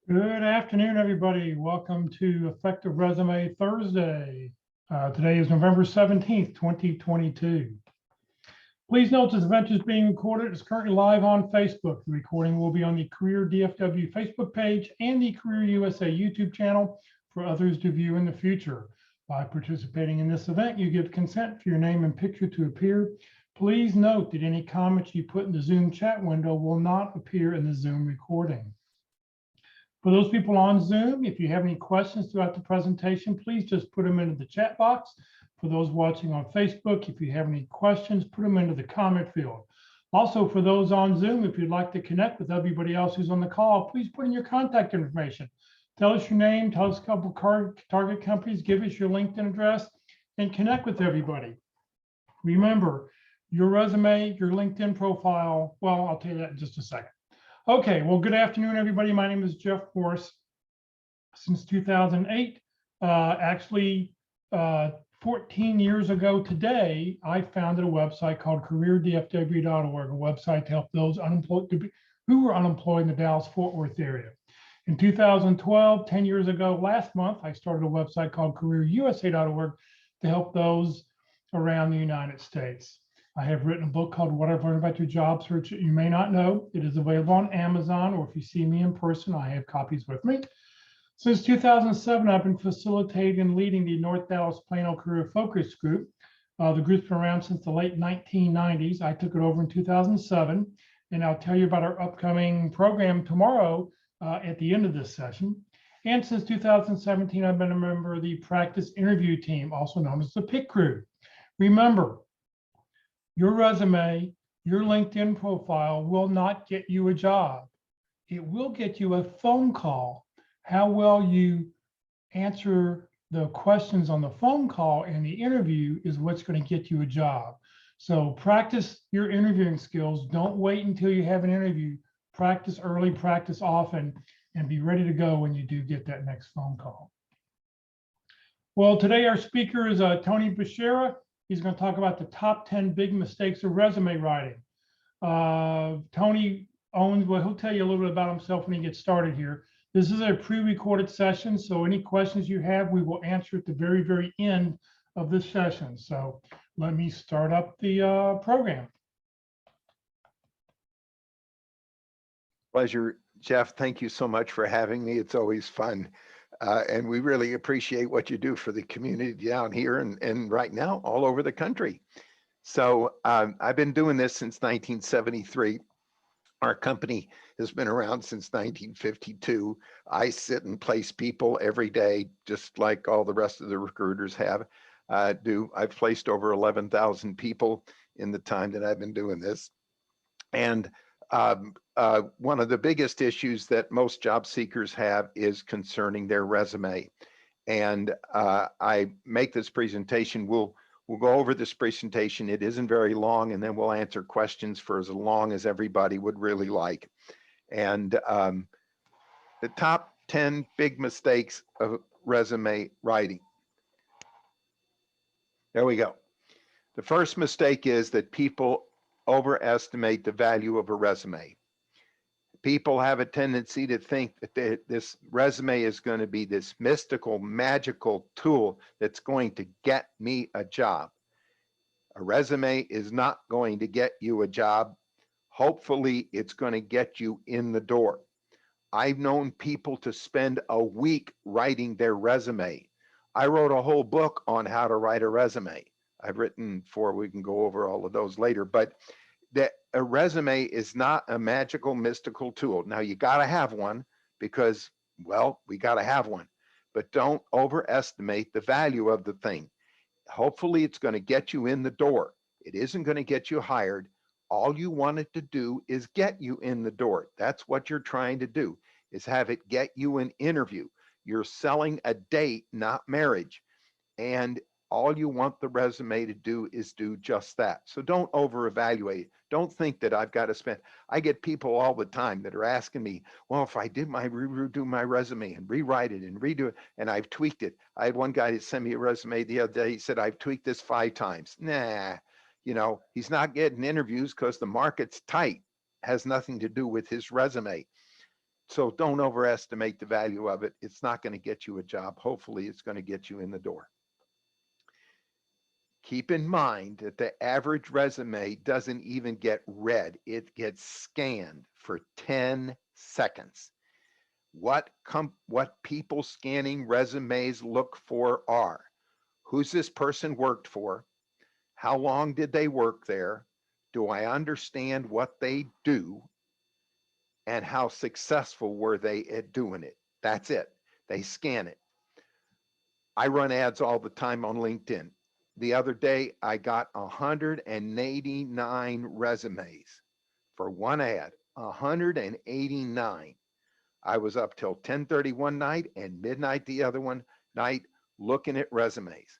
Good afternoon, everybody. Welcome to Effective Resume Thursday. Today is November 17th, 2022. Please note this event is being recorded. It's currently live on Facebook. The recording will be on the Career DFW Facebook page and the Career USA YouTube channel for others to view in the future. By participating in this event, you give consent for your name and picture to appear. Please note that any comments you put in the Zoom chat window will not appear in the Zoom recording. For those people on Zoom, if you have any questions throughout the presentation, please just put them into the chat box. For those watching on Facebook, if you have any questions, put them into the comment field. Also, for those on Zoom, if you'd like to connect with everybody else who's on the call, please put in your contact information. Tell us your name, tell us a couple target companies, give us your LinkedIn address, and connect with everybody. Remember, your resume, your LinkedIn profile, well, I'll tell you that in just a second. Okay, well, good afternoon, everybody. My name is Jeff Morse. Since 2008, 14 years ago today, I founded a website called careerdfw.org, a website to help those unemployed who were unemployed in the Dallas-Fort Worth area. In 2012, 10 years ago, last month, I started a website called careerusa.org to help those around the United States. I have written a book called What I've Learned About Your Job Search That You May Not Know. It is available on Amazon, or if you see me in person, I have copies with me. Since 2007, I've been facilitating and leading the North Dallas Plano Career Focus Group. The group's been around since the late 1990s. I took it over in 2007, and I'll tell you about our upcoming program tomorrow at the end of this session. And since 2017, I've been a member of the Practice Interview Team, also known as the PIC Crew. Remember, your resume, your LinkedIn profile will not get you a job. It will get you a phone call. How well you answer the questions on the phone call and the interview is what's going to get you a job. So practice your interviewing skills. Don't wait until you have an interview. Practice early, practice often, and be ready to go when you do get that next phone call. Well, today our speaker is Tony Beshara. He's going to talk about the top 10 big mistakes of resume writing. Tony owns, well, he'll tell you a little bit about himself when he gets started here. This is a pre-recorded session, so any questions you have, we will answer at the very, very end of this session. So let me start up the program. Pleasure, Jeff. Thank you so much for having me. It's always fun. And we really appreciate what you do for the community down here and right now all over the country. So I've been doing this since 1973. Our company has been around since 1952. I sit and place people every day, just like all the rest of the recruiters have. I've placed over 11,000 people in the time that I've been doing this. And one of the biggest issues that most job seekers have is concerning their resume. And I make this presentation. We'll go over this presentation. It isn't very long, and then we'll answer questions for as long as everybody would really like. And the top 10 big mistakes of resume writing. There we go. The first mistake is that people overestimate the value of a resume. People have a tendency to think that this resume is going to be this mystical, magical tool that's going to get me a job. A resume is not going to get you a job. Hopefully, it's going to get you in the door. I've known people to spend a week writing their resume. I wrote a whole book on how to write a resume. I've written 4, we can go over all of those later, but that a resume is not a magical, mystical tool. Now you got to have one because, well, we got to have one, but don't overestimate the value of the thing. Hopefully it's going to get you in the door. It isn't going to get you hired. All you want it to do is get you in the door. That's what you're trying to do, is have it get you an interview. You're selling a date, not marriage. And all you want the resume to do is do just that. So don't over-evaluate. Don't think that I've got to spend. I get people all the time that are asking me, well, if I did redo my resume and rewrite it and redo it, and I've tweaked it. I had one guy that sent me a resume the other day. He said, I've tweaked this 5 times. Nah, you know, he's not getting interviews because the market's tight. Has nothing to do with his resume. So don't overestimate the value of it. It's not going to get you a job. Hopefully, it's going to get you in the door. Keep in mind that the average resume doesn't even get read, it gets scanned for 10 seconds. What people scanning resumes look for are: who's this person worked for? How long did they work there? Do I understand what they do? And how successful were they at doing it? That's it. They scan it. I run ads all the time on LinkedIn. The other day, I got 189 resumes for one ad. 189. I was up till 10:30 one night and midnight the other one night looking at resumes.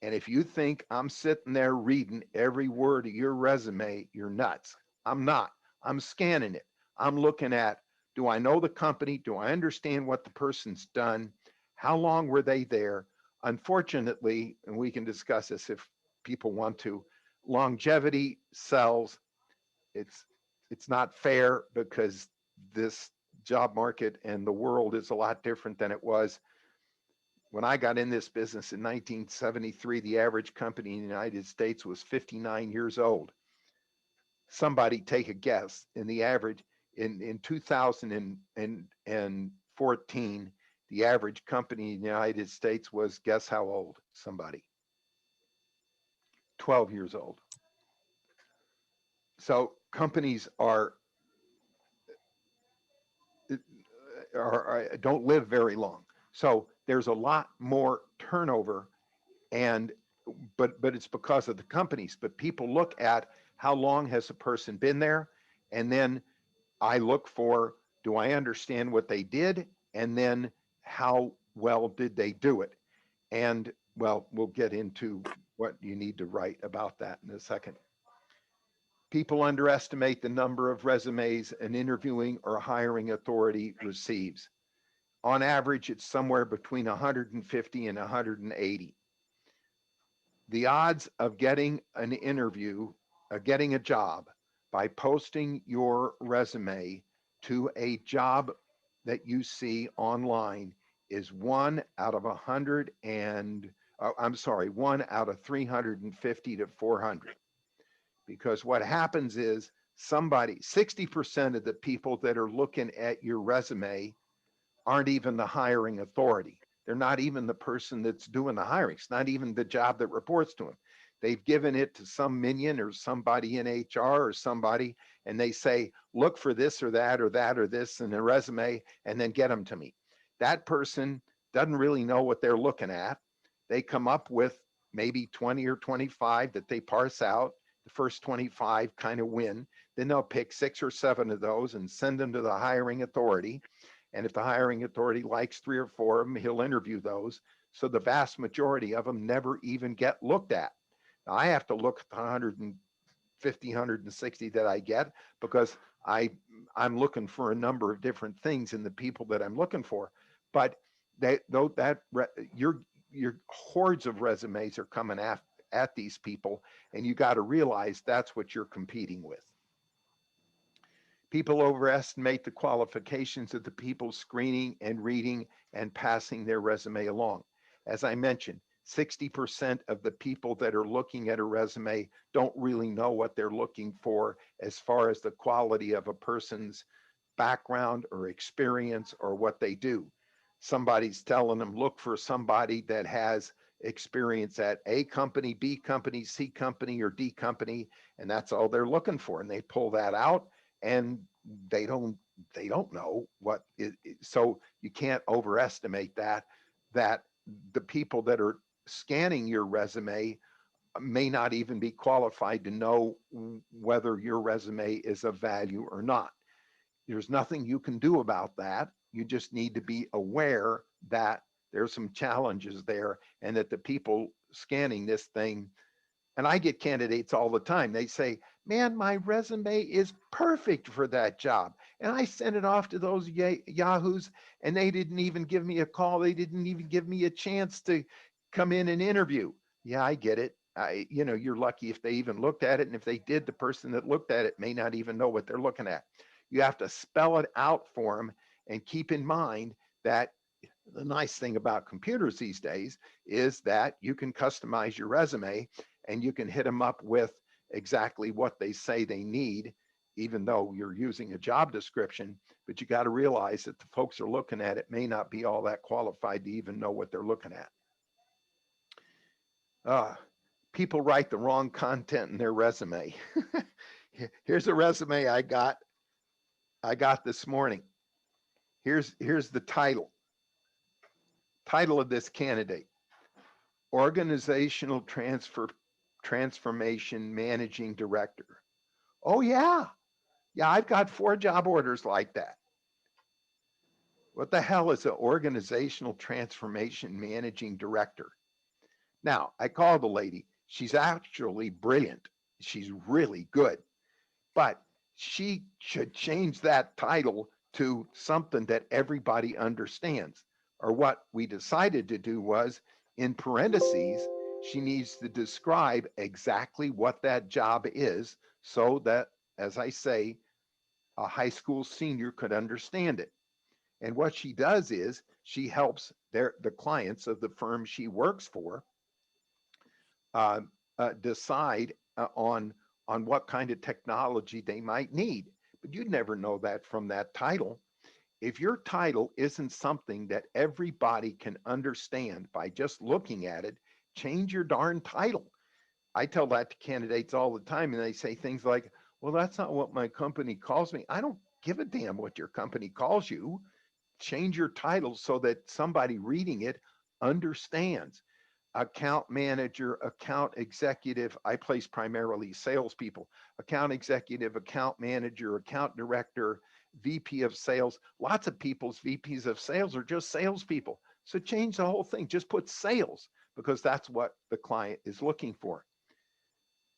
And if you think I'm sitting there reading every word of your resume, you're nuts. I'm not. I'm scanning it. I'm looking at, do I know the company? Do I understand what the person's done? How long were they there? Unfortunately, and we can discuss this if people want to, longevity sells. It's it's not fair because this job market and the world is a lot different than it was when I got in this business in 1973. The average company in the United States was 59 years old. Somebody take a guess. In the average in 2014, the average company in the United States was, guess how old? Somebody. 12 years old. So companies don't live very long. So there's a lot more turnover, and but it's because of the companies. But people look at how long has a person been there, and then I look for, do I understand what they did, and then how well did they do it? And well, we'll get into what you need to write about that in a second. People underestimate the number of resumes an interviewing or hiring authority receives. On average, it's somewhere between 150 and 180. The odds of getting an interview, getting a job by posting your resume to a job that you see online is 1 out of 100 and I'm sorry, 1 out of 350 to 400. Because what happens is 60% of the people that are looking at your resume aren't even the hiring authority. They're not even the person that's doing the hiring. It's not even the job that reports to them. They've given it to some minion or somebody in HR or somebody, and they say, look for this or that or that or this in a resume, and then get them to me. That person doesn't really know what they're looking at. They come up with maybe 20 or 25 that they parse out. The first 25 kind of win. Then they'll pick 6 or 7 of those and send them to the hiring authority. And if the hiring authority likes 3 or 4 of them, he'll interview those. So the vast majority of them never even get looked at. Now I have to look at the 150, 160 that I get because I'm looking for a number of different things in the people that I'm looking for. But your hordes of resumes are coming at these people, and you got to realize that's what you're competing with. People overestimate the qualifications of the people screening and reading and passing their resume along. As I mentioned, 60% of the people that are looking at a resume don't really know what they're looking for as far as the quality of a person's background or experience or what they do. Somebody's telling them, look for somebody that has experience at A company, B company, C company, or D company, and that's all they're looking for. And they pull that out, and they don't know what it, so you can't overestimate that the people that are scanning your resume may not even be qualified to know whether your resume is of value or not. There's nothing you can do about that. You just need to be aware that there's some challenges there and that the people scanning this thing, and I get candidates all the time. They say, man, my resume is perfect for that job. And I sent it off to those Yahoos, and they didn't even give me a call. They didn't even give me a chance to come in and interview. Yeah, I get it. You're lucky if they even looked at it. And if they did, the person that looked at it may not even know what they're looking at. You have to spell it out for them And keep in mind that the nice thing about computers these days is that you can customize your resume and you can hit them up with exactly what they say they need, even though you're using a job description. But you got to realize that the folks are looking at it may not be all that qualified to even know what they're looking at. Uh, People write the wrong content in their resume. Here's a resume I got this morning. Here's the title of this candidate: Organizational Transformation Managing Director. Oh yeah, I've got 4 job orders like that. What the hell is an organizational transformation managing director? Now, I called the lady. She's actually brilliant. She's really good, but she should change that title to something that everybody understands. Or what we decided to do was, in parentheses, she needs to describe exactly what that job is so that, as I say, a high school senior could understand it. And what she does is she helps the clients of the firm she works for uh, decide on what kind of technology they might need. But you'd never know that from that title. If your title isn't something that everybody can understand by just looking at it, change your darn title. I tell that to candidates all the time, and they say things like, well, that's not what my company calls me. I don't give a damn what your company calls you. Change your title so that somebody reading it understands. Account manager, account executive. I place primarily salespeople. Account executive, account manager, account director, VP of sales. Lots of people's VPs of sales are just salespeople. So change the whole thing. Just put sales, because that's what the client is looking for.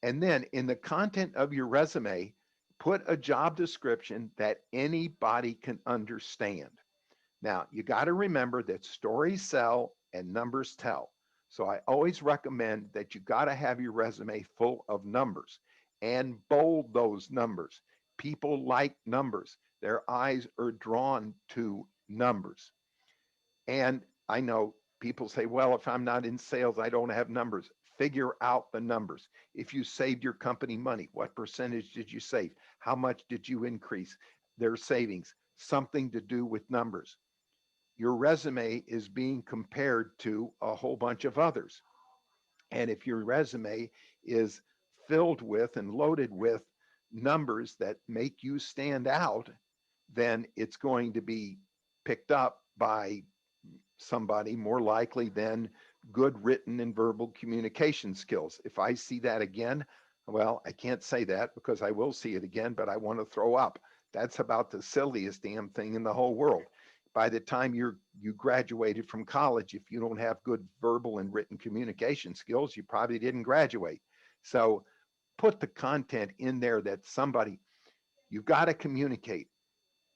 And then in the content of your resume, put a job description that anybody can understand. Now, you got to remember that stories sell and numbers tell. So I always recommend that you got to have your resume full of numbers and bold those numbers. People like numbers. Their eyes are drawn to numbers. And I know people say, well, if I'm not in sales, I don't have numbers. Figure out the numbers. If you saved your company money, what percentage did you save? How much did you increase their savings? Something to do with numbers. Your resume is being compared to a whole bunch of others. And if your resume is filled with and loaded with numbers that make you stand out, then it's going to be picked up by somebody more likely than good written and verbal communication skills. If I see that again, well, I can't say that because I will see it again, but I want to throw up. That's about the silliest damn thing in the whole world. By the time you graduated from college, if you don't have good verbal and written communication skills, you probably didn't graduate. So put the content in there that somebody, you've got to communicate.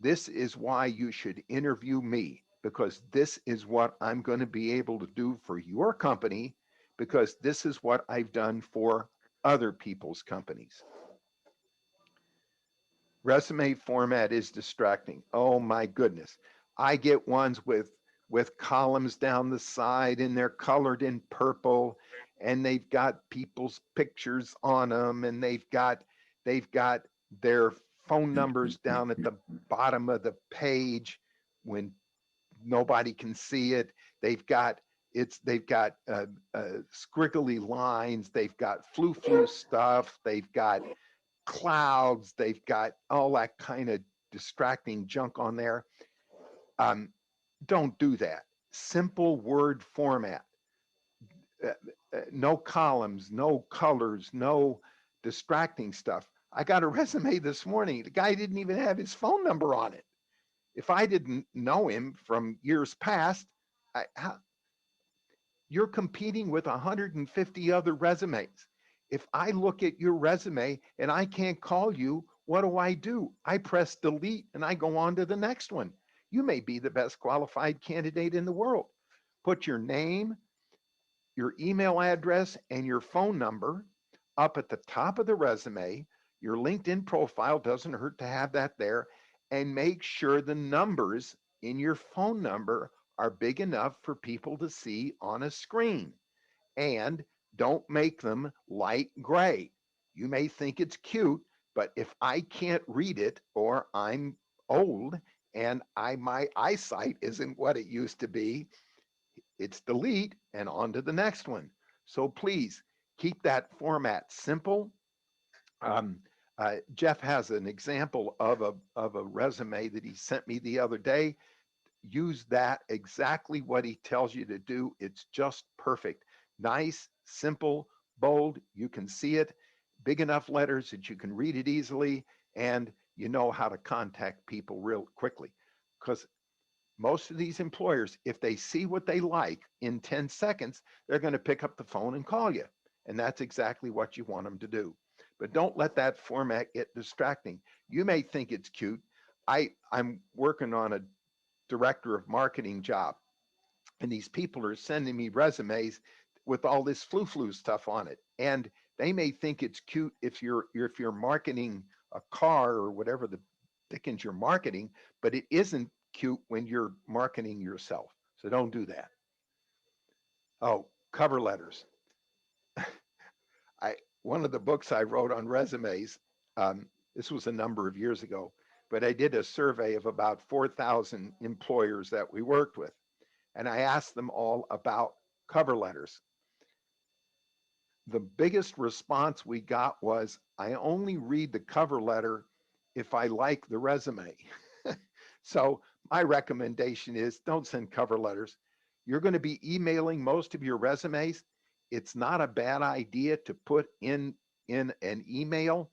This is why you should interview me, because this is what I'm going to be able to do for your company, because this is what I've done for other people's companies. Resume format is distracting. Oh my goodness. I get ones with columns down the side and they're colored in purple and they've got people's pictures on them and they've got their phone numbers down at the bottom of the page when nobody can see it. They've got squiggly lines. They've got flu stuff. They've got clouds. They've got all that kind of distracting junk on there. Um, don't do that. Simple word format. Uh, no columns, no colors, no distracting stuff. I got a resume this morning. The guy didn't even have his phone number on it. If I didn't know him from years past, you're competing with 150 other resumes. If I look at your resume and I can't call you, what do? I press delete and I go on to the next one. You may be the best qualified candidate in the world. Put your name, your email address, and your phone number up at the top of the resume. Your LinkedIn profile doesn't hurt to have that there. And make sure the numbers in your phone number are big enough for people to see on a screen, and don't make them light gray. You may think it's cute, but if I can't read it, or I'm old and my eyesight isn't what it used to be, it's delete and on to the next one. So please keep that format simple. Um, Jeff has an example of a resume that he sent me the other day. Use that, exactly what he tells you to do. It's just perfect. Nice, simple, bold. You can see it, big enough letters that you can read it easily, and you know how to contact people real quickly. Because most of these employers, if they see what they like in 10 seconds, they're going to pick up the phone and call you. And that's exactly what you want them to do. But don't let that format get distracting. You may think it's cute. I'm working on a director of marketing job, and these people are sending me resumes with all this flu stuff on it. And they may think it's cute if you're marketing a car or whatever the dickens you're marketing, but it isn't cute when you're marketing yourself. So don't do that. Oh, cover letters. I One of the books I wrote on resumes, this was a number of years ago, but I did a survey of about 4,000 employers that we worked with, and I asked them all about cover letters. The biggest response we got was, I only read the cover letter if I like the resume. So my recommendation is, don't send cover letters. You're going to be emailing most of your resumes. It's not a bad idea to put in an email,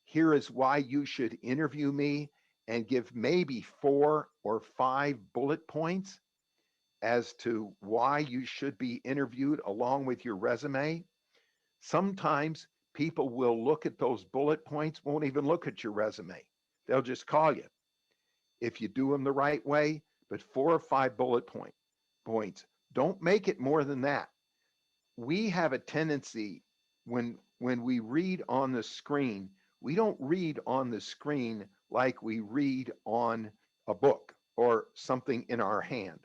here is why you should interview me, and give maybe 4 or 5 bullet points as to why you should be interviewed along with your resume. Sometimes people will look at those bullet points, won't even look at your resume. They'll just call you if you do them the right way, but 4 or 5 points. Don't make it more than that. We have a tendency, when we read on the screen, we don't read on the screen like we read on a book or something in our hand.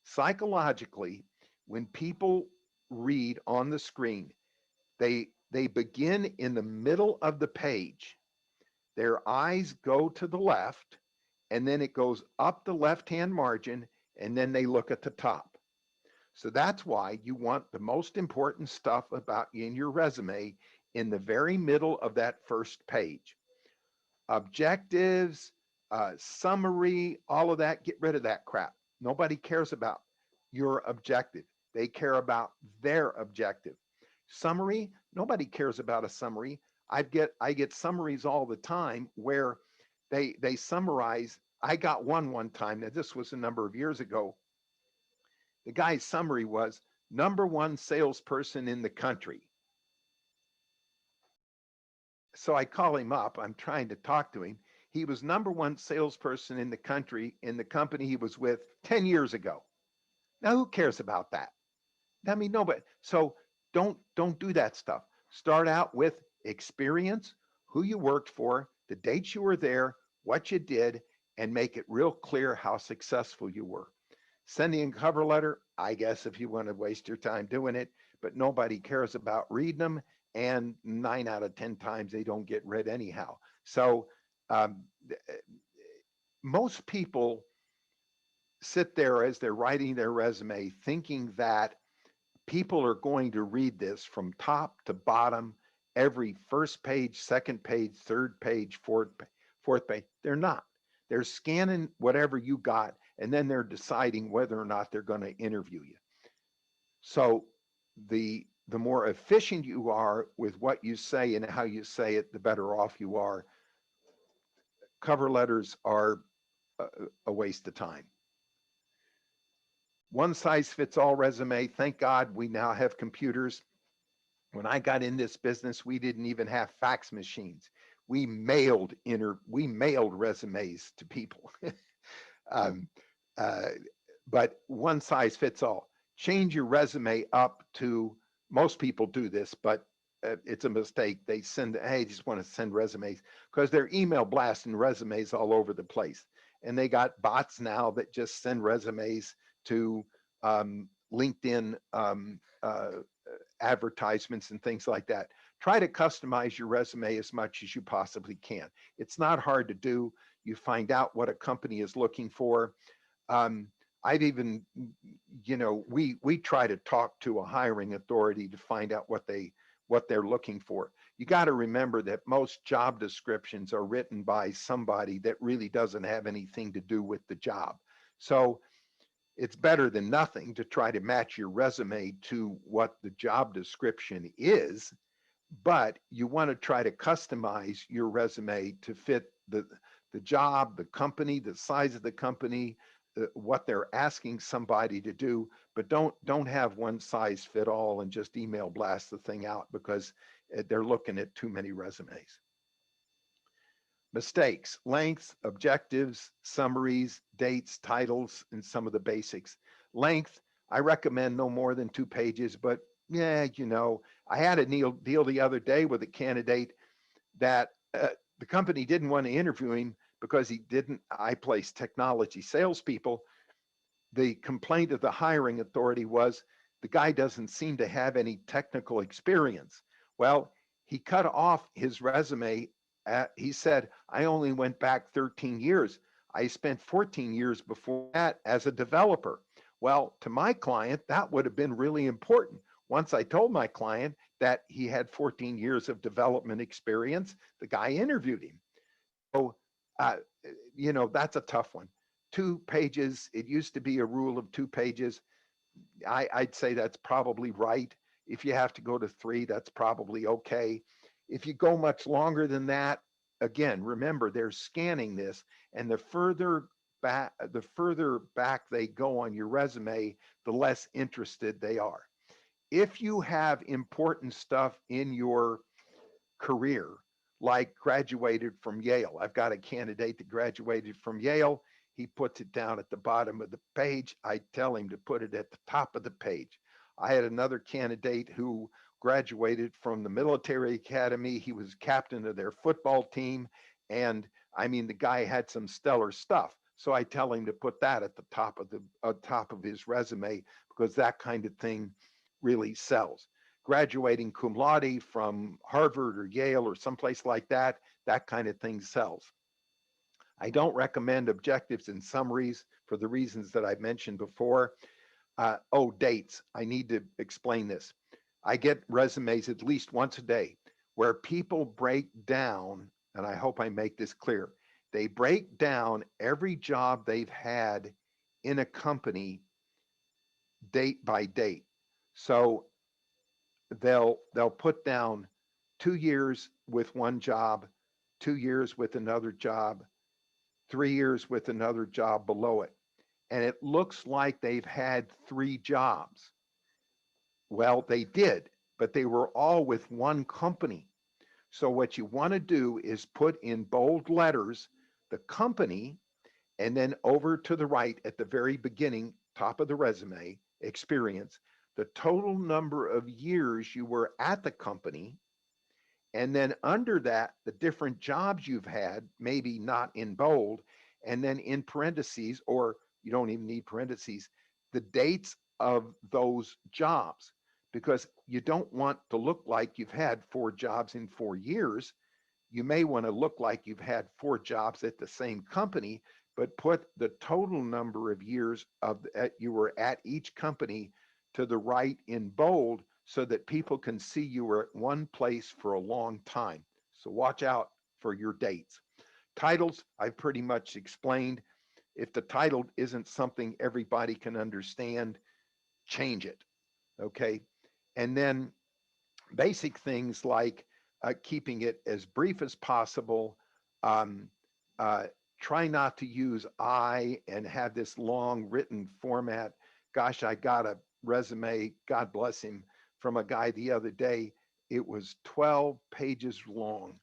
Psychologically, when people read on the screen, they begin in the middle of the page. Their eyes go to the left, and then it goes up the left-hand margin, and then they look at the top. So that's why you want the most important stuff about in your resume in the very middle of that first page. Objectives, summary, all of that, get rid of that crap. Nobody cares about your objective. They care about their objective. Summary, nobody cares about a summary. I get summaries all the time where they summarize. I got one time. Now this was a number of years ago. The guy's summary was #1 salesperson in the country. So I call him up. I'm trying to talk to him. He was #1 salesperson in the country in the company he was with 10 years ago. Now who cares about that? I mean, nobody. So don't do that stuff. Start out with experience, who you worked for, the dates you were there, what you did, and make it real clear how successful you were. Sending a cover letter, I guess if you want to waste your time doing it, but nobody cares about reading them, and 9 out of 10 times they don't get read anyhow. So um, most people sit there as they're writing their resume thinking that people are going to read this from top to bottom, every first page, second page, third page, fourth page. They're not. They're scanning whatever you got, and then they're deciding whether or not they're going to interview you. So the more efficient you are with what you say and how you say it, the better off you are. Cover letters are a waste of time. One size fits all resume. Thank God we now have computers. When I got in this business, we didn't even have fax machines. We mailed resumes to people. um, uh, but one size fits all. Change your resume up to, most people do this, but it's a mistake. They send, hey, just want to send resumes, because they're email blasting resumes all over the place. and they got bots now that just send resumes to LinkedIn advertisements and things like that. Try to customize your resume as much as you possibly can. It's not hard to do. You find out what a company is looking for. Um, I've even, we try to talk to a hiring authority to find out what they're looking for. You got to remember that most job descriptions are written by somebody that really doesn't have anything to do with the job. So it's better than nothing to try to match your resume to what the job description is, but you want to try to customize your resume to fit the job, the company, the size of the company, what they're asking somebody to do. But don't have one size fit all and just email blast the thing out, because they're looking at too many resumes. Mistakes: length, objectives, summaries, dates, titles, and some of the basics. Length, I recommend no more than 2 pages, but yeah, I had a deal the other day with a candidate that the company didn't want to interview him because I placed technology salespeople. The complaint of the hiring authority was the guy doesn't seem to have any technical experience. Well, he cut off his resume. He said, I only went back 13 years. I spent 14 years before that as a developer. Well, to my client, that would have been really important. Once I told my client that he had 14 years of development experience, the guy interviewed him. So, uh, that's a tough one. 2 pages, it used to be a rule of 2 pages. I'd say that's probably right. If you have to go to 3, that's probably okay. If you go much longer than that, again, remember they're scanning this, and the further back they go on your resume, the less interested they are. If you have important stuff in your career, like graduated from Yale. I've got a candidate that graduated from Yale. He puts it down at the bottom of the page. I tell him to put it at the top of the page. I had another candidate who graduated from the military academy. He was captain of their football team. And I mean, the guy had some stellar stuff. So I tell him to put that at the top of his resume, because that kind of thing really sells. Graduating cum laude from Harvard or Yale or someplace like that, that kind of thing sells. I don't recommend objectives and summaries for the reasons that I mentioned before. Dates. I need to explain this. I get resumes at least once a day where people break down, and I hope I make this clear. They break down every job they've had in a company date by date. So they'll put down 2 years with one job, 2 years with another job, 3 years with another job below it. And it looks like they've had 3 jobs. Well, they did, but they were all with one company. So what you want to do is put in bold letters the company, and then over to the right at the very beginning, top of the resume, experience, the total number of years you were at the company. And then under that, the different jobs you've had, maybe not in bold, and then in parentheses, or you don't even need parentheses, the dates of those jobs, because you don't want to look like you've had 4 jobs in 4 years. You may want to look like you've had 4 jobs at the same company, but put the total number of years you were at each company to the right in bold, so that people can see you were at one place for a long time. So watch out for your dates. Titles, I've pretty much explained. If the title isn't something everybody can understand, change it. Okay. And then basic things like keeping it as brief as possible. Um, uh, Try not to use I and have this long written format. Gosh, I got a resume, God bless him, from a guy the other day. It was 12 pages long,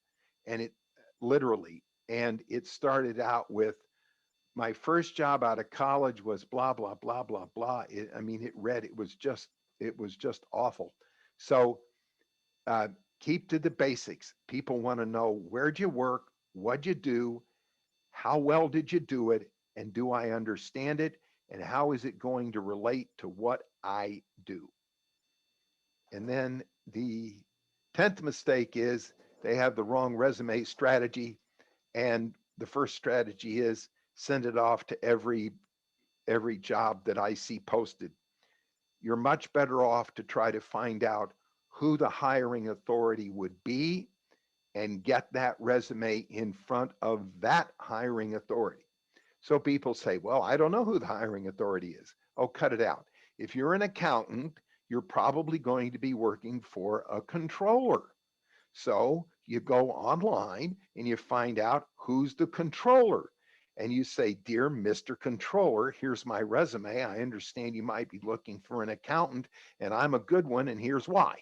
and it literally, and it started out with, my first job out of college was blah, blah, blah, blah, blah. It was just awful. So keep to the basics. People want to know, where'd you work, what'd you do, How well did you do it? And do I understand it? And how is it going to relate to what I do? And then the 10th mistake is they have the wrong resume strategy. And the first strategy is send it off to every job that I see posted. You're much better off to try to find out who the hiring authority would be and get that resume in front of that hiring authority. So people say, well, I don't know who the hiring authority is. Oh, cut it out. If you're an accountant, you're probably going to be working for a controller. So you go online and you find out who's the controller. And you say, Dear Mr. Controller, here's my resume. I understand you might be looking for an accountant, and I'm a good one, and here's why.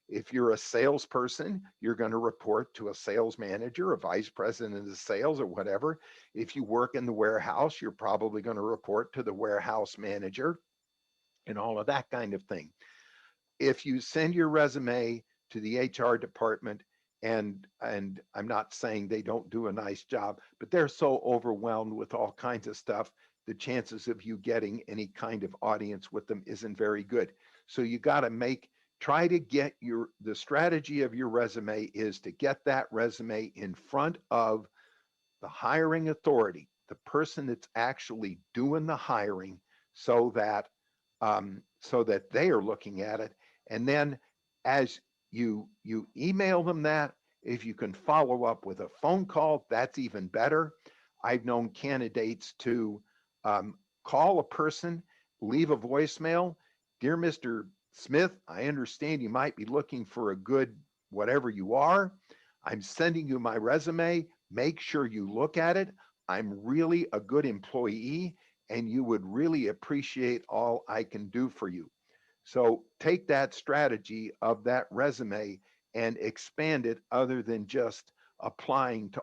If you're a salesperson, you're going to report to a sales manager, a vice president of sales, or whatever. If you work in the warehouse, you're probably going to report to the warehouse manager and all of that kind of thing. If you send your resume to the HR department, and I'm not saying they don't do a nice job, but they're so overwhelmed with all kinds of stuff, the chances of you getting any kind of audience with them isn't very good. So you got to try to get the strategy of your resume is to get that resume in front of the hiring authority, the person that's actually doing the hiring, so that they are looking at it. And then as you email them that, if you can follow up with a phone call, that's even better. I've known candidates to call a person, leave a voicemail. Dear Mr. Smith, I understand you might be looking for a good whatever you are. I'm sending you my resume. Make sure you look at it. I'm really a good employee, and you would really appreciate all I can do for you. So take that strategy of that resume and expand it other than just applying to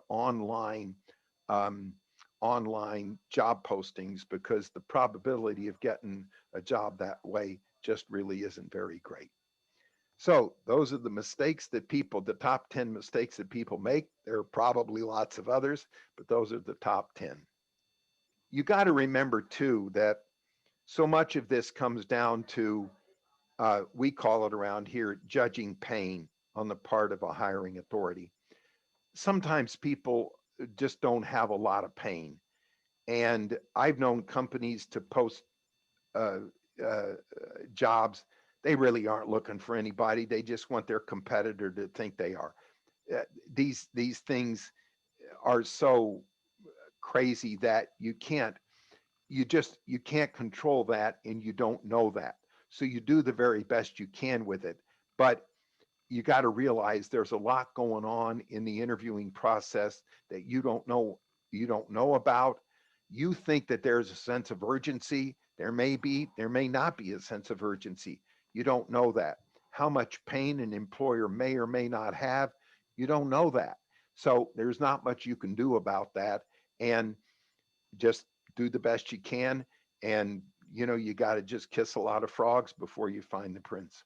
um, online job postings, because the probability of getting a job that way just really isn't very great. So those are the mistakes that the top 10 mistakes that people make. There are probably lots of others, but those are the top 10. You got to remember too that so much of this comes down to, we call it around here, judging pain on the part of a hiring authority. Sometimes people just don't have a lot of pain. And I've known companies to post uh, uh, jobs. They really aren't looking for anybody. They just want their competitor to think they are. Uh, these things are so crazy that you can't control that, and you don't know that. So you do the very best you can with it. But you got to realize there's a lot going on in the interviewing process that you don't know about. You think that there's a sense of urgency. There may not be a sense of urgency. You don't know that. How much pain an employer may or may not have, you don't know that. So there's not much you can do about that. And just do the best you can. And you got to just kiss a lot of frogs before you find the prince.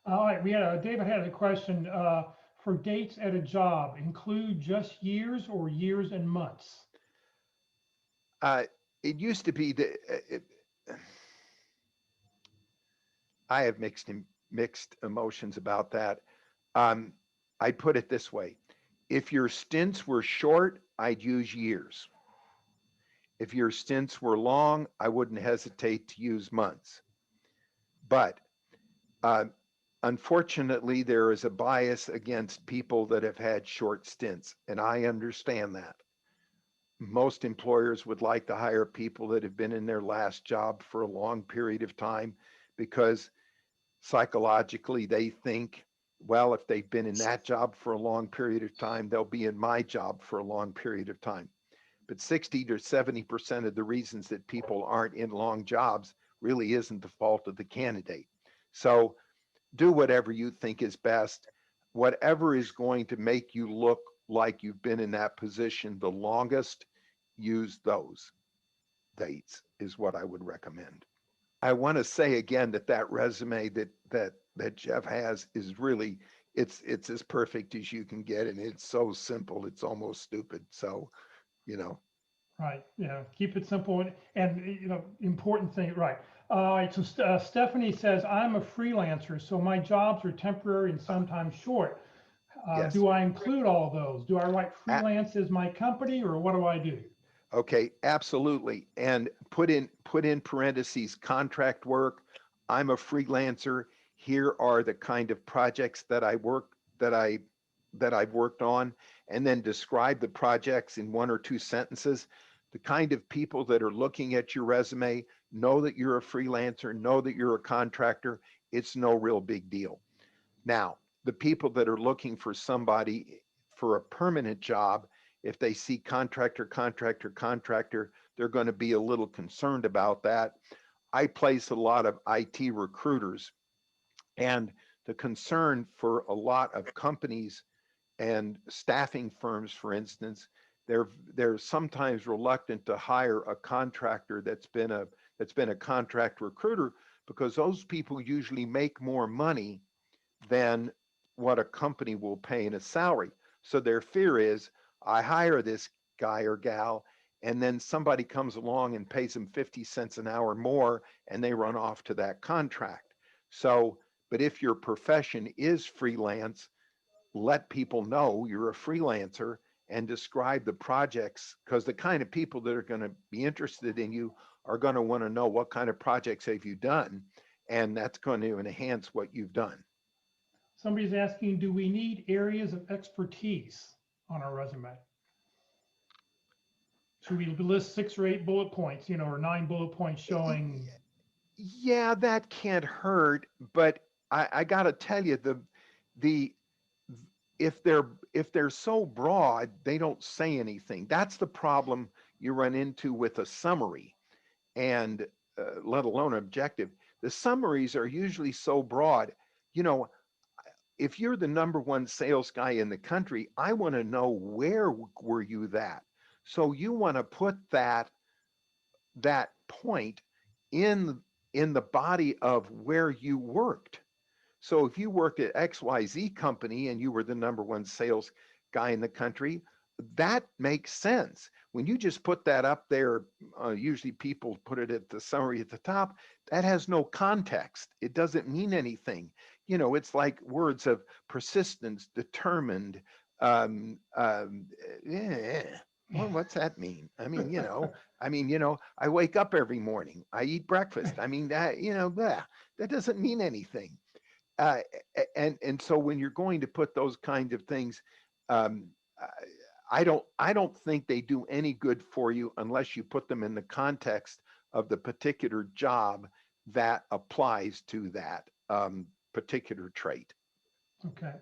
All right, David had a question, for dates at a job, include just years or years and months? Uh, it used to be that I have mixed emotions about that. Um, I'd put it this way: if your stints were short, I'd use years. If your stints were long, I wouldn't hesitate to use months. But uh, unfortunately, there is a bias against people that have had short stints, and I understand that. Most employers would like to hire people that have been in their last job for a long period of time, because psychologically they think, well, if they've been in that job for a long period of time, they'll be in my job for a long period of time. But 60 to 70% of the reasons that people aren't in long jobs really isn't the fault of the candidate. So do whatever you think is best. Whatever is going to make you look like you've been in that position the longest, use those dates is what I would recommend. I want to say again that resume that Jeff has is really, it's as perfect as you can get, and it's so simple it's almost stupid. So you know. Right, yeah, keep it simple and important thing, right. All right, so Stephanie says, I'm a freelancer, so my jobs are temporary and sometimes short. Yes. Do I include all of those? Do I write freelance as my company or what do I do? Okay, absolutely. And put in parentheses contract work. I'm a freelancer. Here are the kind of projects that I've worked on, and then describe the projects in one or two sentences. The kind of people that are looking at your resume know that you're a freelancer, know that you're a contractor. It's no real big deal. Now, the people that are looking for somebody for a permanent job, if they see contractor, contractor, contractor, they're going to be a little concerned about that. I place a lot of IT recruiters, and the concern for a lot of companies and staffing firms, for instance, they're sometimes reluctant to hire a contractor that's been a contract recruiter because those people usually make more money than what a company will pay in a salary. So their fear is I hire this guy or gal, and then somebody comes along and pays them 50 cents an hour more, and they run off to that contract. So, but if your profession is freelance, let people know you're a freelancer and describe the projects because the kind of people that are going to be interested in you are going to want to know what kind of projects have you done, and that's going to enhance what you've done. Somebody's asking, do we need areas of expertise on our resume? Should we list 6 or 8 bullet points, or 9 bullet points showing? Yeah, that can't hurt, but I got to tell you the if they're so broad, they don't say anything. That's the problem you run into with a summary and let alone objective. The summaries are usually so broad. You know, if you're the number one sales guy in the country, I want to know where were you that. So you want to put that point in in the body of where you worked. So if you worked at XYZ company and you were the number one sales guy in the country, that makes sense. When you just put that up there, usually people put it at the summary at the top, that has no context. It doesn't mean anything. It's like words of persistence, determined. Um, um, yeah. Well, what's that mean? I wake up every morning. I eat breakfast. I mean, that doesn't mean anything. uh, and so when you're going to put those kind of things, um, I don't think they do any good for you unless you put them in the context of the particular job that applies to that particular trait. Okay.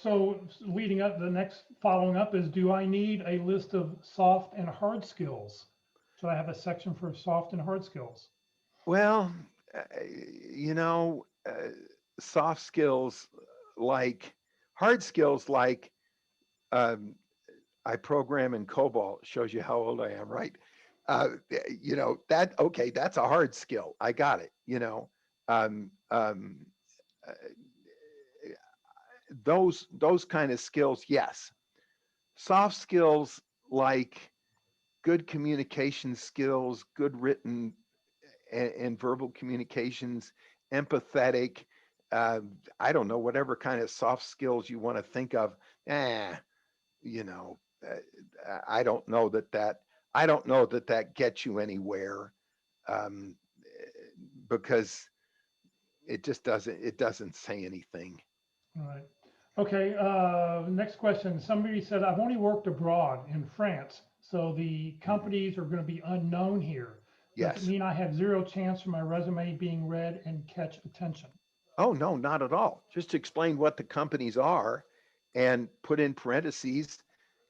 So leading up, the next following up is, do I need a list of soft and hard skills? Should I have a section for soft and hard skills? Well, uh, you know, uh, soft skills like hard skills like um, I program in COBOL. Shows you how old I am, right? That okay, that's a hard skill. I got it. Um, um, uh, those kind of skills, yes. Soft skills like good communication skills, good written and verbal communications, empathetic. I don't know, whatever kind of soft skills you want to think of. Eh, you know, I don't know that gets you anywhere, um, because it doesn't say anything. All right. Okay. Next question. Somebody said, I've only worked abroad in France, so the Mhm. companies are going to be unknown here. Does it Yes. mean I have zero chance for my resume being read and catch attention? Oh, no, not at all. Just explain what the companies are and put in parentheses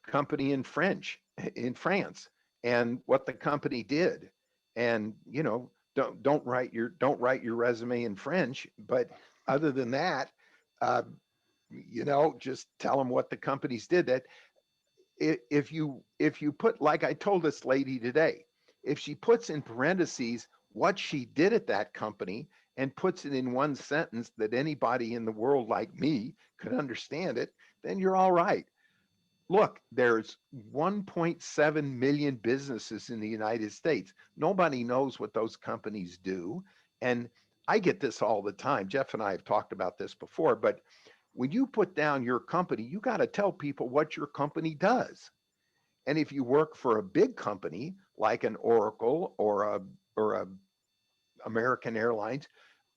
company in French in France and what the company did. And don't write your resume in French, but other than that, uh, just tell them what the companies did. That if you put, like I told this lady today, if she puts in parentheses what she did at that company and puts it in one sentence that anybody in the world like me could understand it, then you're all right. look, there's 1.7 million businesses in the United States. Nobody knows what those companies do. And I get this all the time. Jeff and I have talked about this before, but when you put down your company, you got to tell people what your company does. And if you work for a big company like an Oracle or a American Airlines,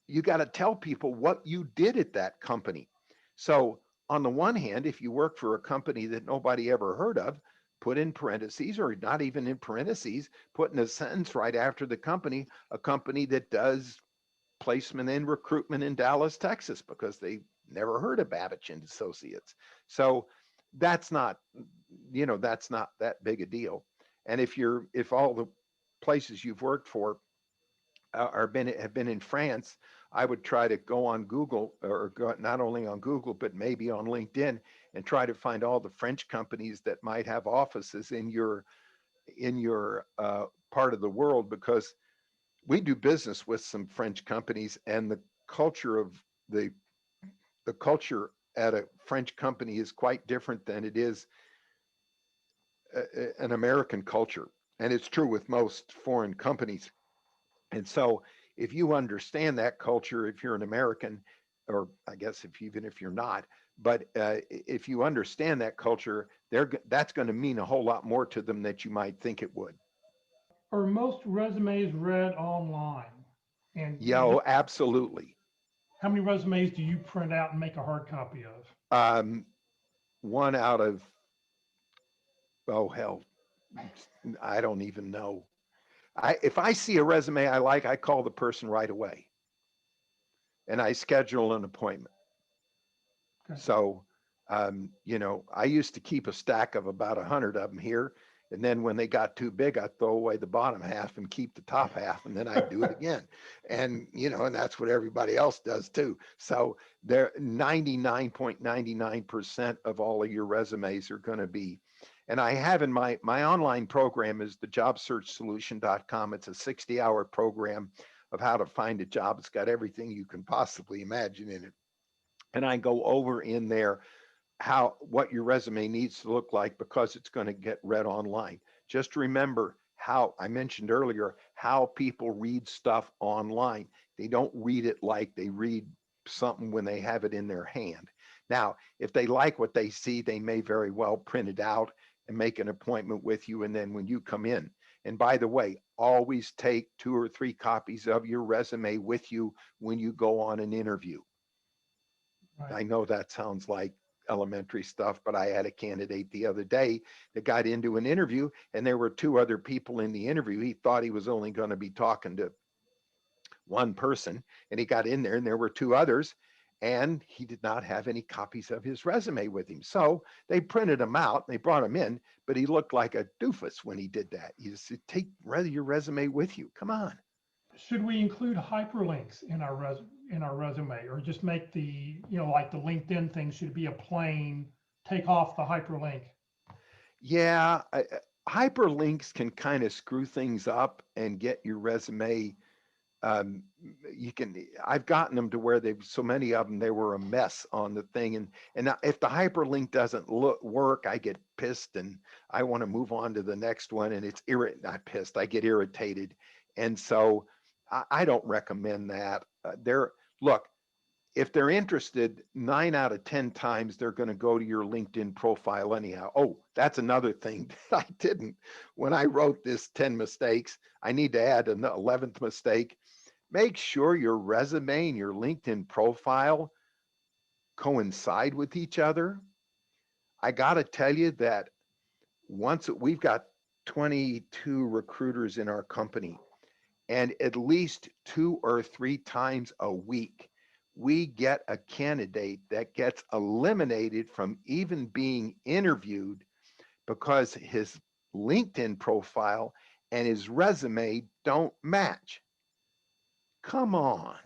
you got to tell people what you did at that company. So, on the one hand, if you work for a company that nobody ever heard of, put in parentheses or not even in parentheses, put in a sentence right after the company, a company that does placement and recruitment in Dallas, Texas, because they never heard of Babich and Associates. So that's not, that's not that big a deal. And if all the places you've worked for have been in France, I would try to go on Google or go, not only on Google, but maybe on LinkedIn and try to find all the French companies that might have offices in your part of the world, because we do business with some French companies, and culture of the the culture at a French company is quite different than it is an American culture, and it's true with most foreign companies. And so, if you understand that culture, if you're an American, or I guess even if you're not, but if you understand that culture, that's going to mean a whole lot more to them than you might think it would. Are most resumes read online? And Yeah, oh, absolutely. how many resumes do you print out and make a hard copy of? Um, one out of, oh hell, I don't even know. If I see a resume I like, I call the person right away and I schedule an appointment. Okay. So, I used to keep a stack of about 100 of them here. And then when they got too big, I'd throw away the bottom half and keep the top half, and then I'd do it again. And that's what everybody else does too. So there, 99.99% of all of your resumes are going to be, and I have in my online program is the jobsearchsolution.com. It's a 60-hour program of how to find a job. It's got everything you can possibly imagine in it. And I go over in there what your resume needs to look like, because it's going to get read online. Just remember how I mentioned earlier how people read stuff online. They don't read it like they read something when they have it in their hand. Now, if they like what they see, they may very well print it out and make an appointment with you. And then when you come in, and by the way, always take 2 or 3 copies of your resume with you when you go on an interview. Right. I know that sounds like elementary stuff, but I had a candidate the other day that got into an interview, and there were 2 other people in the interview. He thought he was only going to be talking to one person, and he got in there and there were 2 others, and he did not have any copies of his resume with him. So they printed him out, they brought him in, but he looked like a doofus when he did that. You just take your resume with you. Come on. Should we include hyperlinks in our resume, or just make like the LinkedIn thing should be a plain, take off the hyperlink? Yeah, hyperlinks can kind of screw things up and get your resume. Um, I've gotten them to where they've so many of them, they were a mess on the thing. And now if the hyperlink doesn't work, I get pissed and I want to move on to the next one. And it's not pissed, I get irritated. And so I don't recommend that. Look, if they're interested, 9 out of 10 times they're going to go to your LinkedIn profile anyhow. Oh, that's another thing that I didn't. When I wrote this 10 mistakes, I need to add an 11th mistake. Make sure your resume and your LinkedIn profile coincide with each other. I got to tell you that we've got 22 recruiters in our company, and at least 2 or 3 times a week, we get a candidate that gets eliminated from even being interviewed because his LinkedIn profile and his resume don't match. Come on.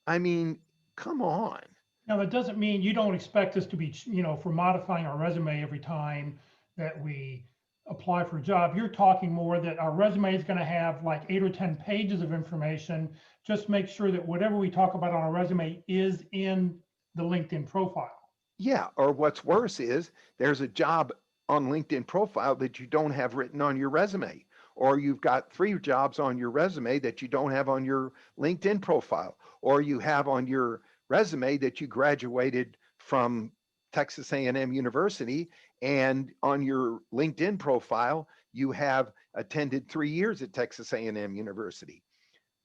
I mean, come on. Now, that doesn't mean you don't expect us to be, if we're modifying our resume every time that we apply for a job. You're talking more that our resume is going to have like 8 or 10 pages of information. Just make sure that whatever we talk about on our resume is in the LinkedIn profile. Yeah, or what's worse is there's a job on LinkedIn profile that you don't have written on your resume, or you've got three jobs on your resume that you don't have on your LinkedIn profile, or you have on your resume that you graduated from Texas A&M University, and on your LinkedIn profile you have attended 3 years at Texas A&M University.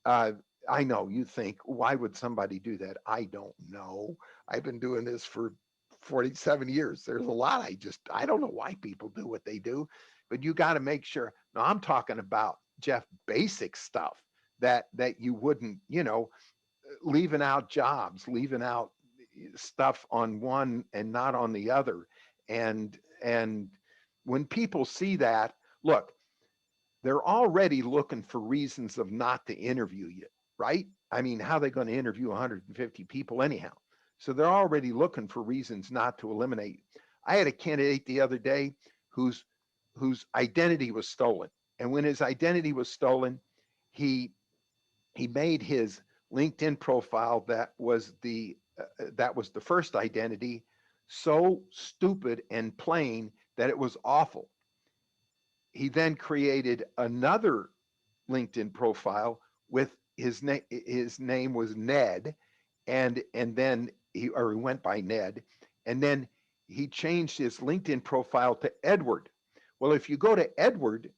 Uh, I know you think, why would somebody do that? I don't know. I've been doing this for 47 years. There's a lot I don't know why people do what they do, but you got to make sure. Now I'm talking about Jeff basic stuff that you wouldn't, leaving out jobs, leaving out stuff on one and not on the other. And when people see that, look, they're already looking for reasons of not to interview you, right? I mean, how are they going to interview 150 people anyhow? So they're already looking for reasons not to eliminate. I had a candidate the other day whose whose identity was stolen. And when his identity was stolen, he he made his LinkedIn profile that was the first identity so stupid and plain that it was awful. He then created another LinkedIn profile with his name was Ned, and then he went by Ned, and then he changed his LinkedIn profile to Edward. Well, if you go to Edward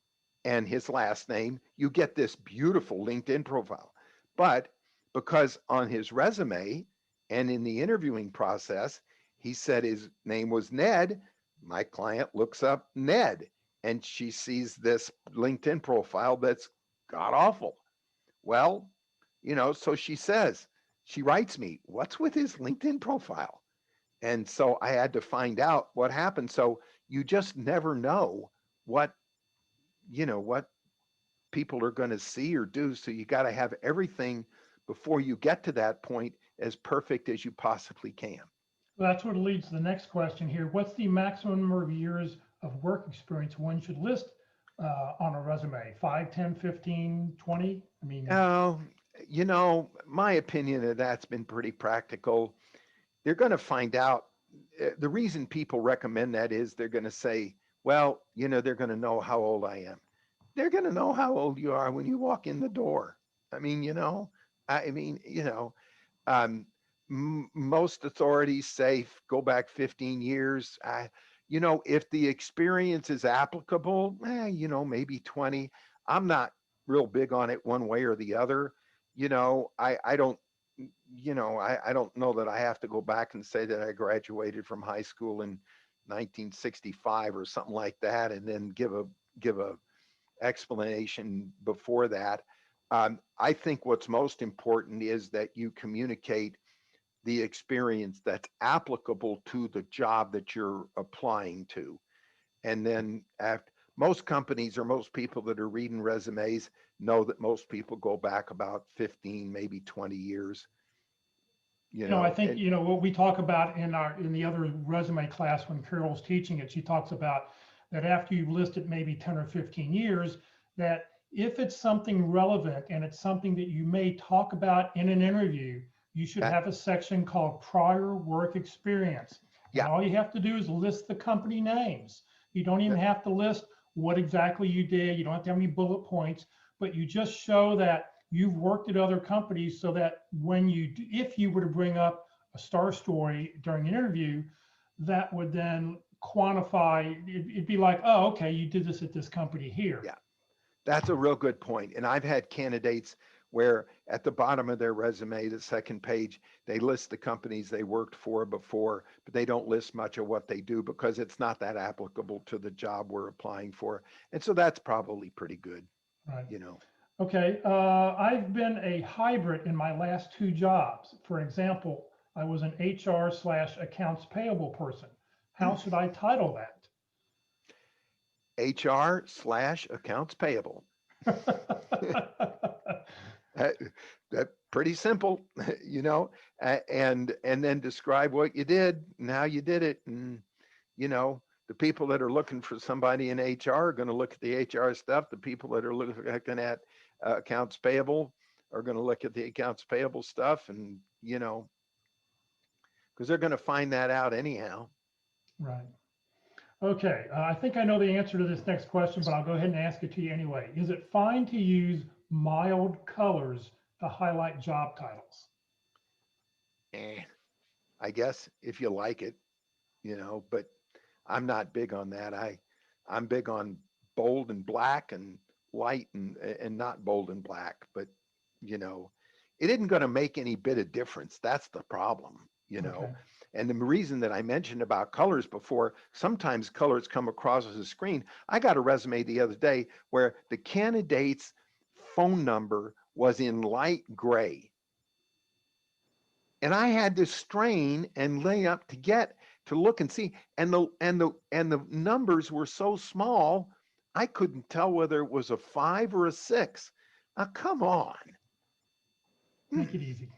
and his last name, you get this beautiful LinkedIn profile. But because on his resume and in the interviewing process, he said his name was Ned, my client looks up Ned and she sees this LinkedIn profile that's god awful. Well, so she writes me, what's with his LinkedIn profile? And so I had to find out what happened. So you just never know what, what people are going to see or do. So you got to have everything before you get to that point as perfect as you possibly can. Well, that's what leads to the next question here. What's the maximum number of years of work experience one should list on a resume? 5, 10, 15, 20? I mean, Oh, my opinion of that's been pretty practical. They're going to find out. The reason people recommend that is they're going to say, well, they're going to know how old I am. They're going to know how old you are when you walk in the door. I mean, I mean, um, most authorities say go back 15 years. If the experience is applicable, maybe 20. I'm not real big on it one way or the other. I don't, I don't know that I have to go back and say that I graduated from high school in 1965 or something like that, and then give a explanation before that. I think what's most important is that you communicate the experience that's applicable to the job that you're applying to. And then after, most companies or most people that are reading resumes know that most people go back about 15, maybe 20 years, I think, and what we talk about in the other resume class when Carol's teaching it, she talks about that after you've listed maybe 10 or 15 years, that if it's something relevant and it's something that you may talk about in an interview, you should that, have a section called prior work experience. And yeah, all you have to do is list the company names. You don't even that, have to list what exactly you did. You don't have to have any bullet points, but you just show that you've worked at other companies so that if you were to bring up a star story during an interview, that would then quantify, it'd be like, oh, okay, you did this at this company here. yeah. That's a real good point. And I've had candidates where at the bottom of their resume, the second page, they list the companies they worked for before, but they don't list much of what they do because it's not that applicable to the job we're applying for. And so that's probably pretty good, Right. you know. Okay, I've been a hybrid in my last two jobs. For example, I was an HR/accounts payable person. How should I title HR/accounts payable. that? That, that pretty simple, and then describe what you did and how you did it. And, the people that are looking for somebody in HR are going to look at the HR stuff. The people that are looking at accounts payable are going to look at the accounts payable stuff. And, because they're going to find that out anyhow. Right. Okay, I think I know the answer to this next question, but I'll go ahead and ask it to you anyway. Is it fine to use mild colors to highlight job titles? I guess if you like it, but I'm not big on that. I'm big on bold and black and light and not bold and black, but you know, it isn't going to make any bit of difference. That's the problem. Okay. And the reason that I mentioned about colors before, sometimes colors come across as a screen. I got a resume the other day where the candidate's phone number was in light gray. And I had to strain and lay up to look and see. And the numbers were so small, I couldn't tell whether it was a 5 or a 6. Now, come on. Make it easy.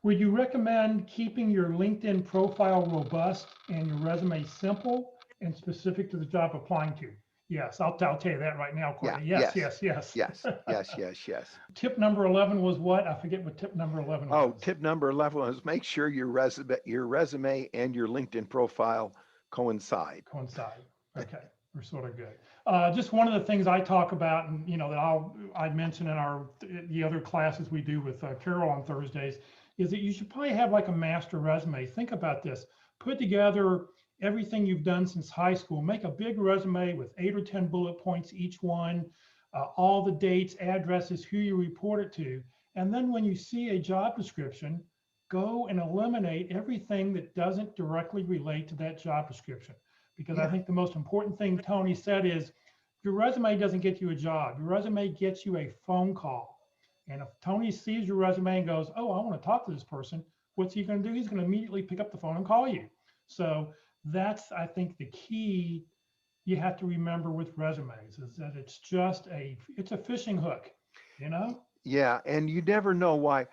Would you recommend keeping your LinkedIn profile robust and your resume simple and specific to the job applying to? Yes, I'll tell you that right now, Courtney. Yeah, Yes. yes. Tip number 11 was what? I forget what tip number 11 was. Oh, tip number 11 is make sure your resume and your LinkedIn profile coincide. Okay, we're sort of good. Just one of the things I talk about, and that I mention in the other classes we do with Carol on Thursdays, is that you should probably have like a master resume. Think about this. Put together everything you've done since high school. Make a big resume with 8 or 10 bullet points each one, all the dates, addresses, who you report it to. And then when you see a job description, go and eliminate everything that doesn't directly relate to that job description. Because I think the most important thing Tony said is your resume doesn't get you a job. Your resume gets you a phone call. And if Tony sees your resume and goes, oh, I want to talk to this person, what's he going to do? He's going to immediately pick up the phone and call you. So that's, I think, the key you have to remember with resumes is that it's a fishing hook, Yeah, and you never know why.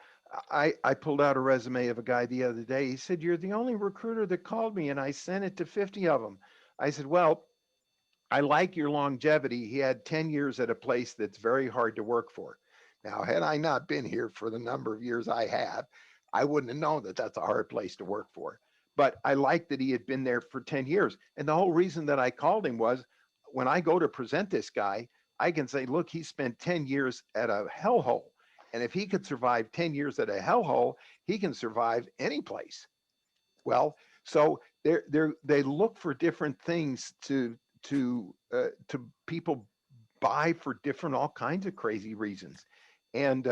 I pulled out a resume of a guy the other day. He said, you're the only recruiter that called me, and I sent it to 50 of them. I said, well, I like your longevity. He had 10 years at a place that's very hard to work for. Now, had I not been here for the number of years I have, I wouldn't have known that that's a hard place to work for. But I liked that he had been there for 10 years. And the whole reason that I called him was when I go to present this guy, I can say, look, he spent 10 years at a hellhole. And if he could survive 10 years at a hellhole, he can survive any place. Well, so they look for different things to people buy for different all kinds of crazy reasons. And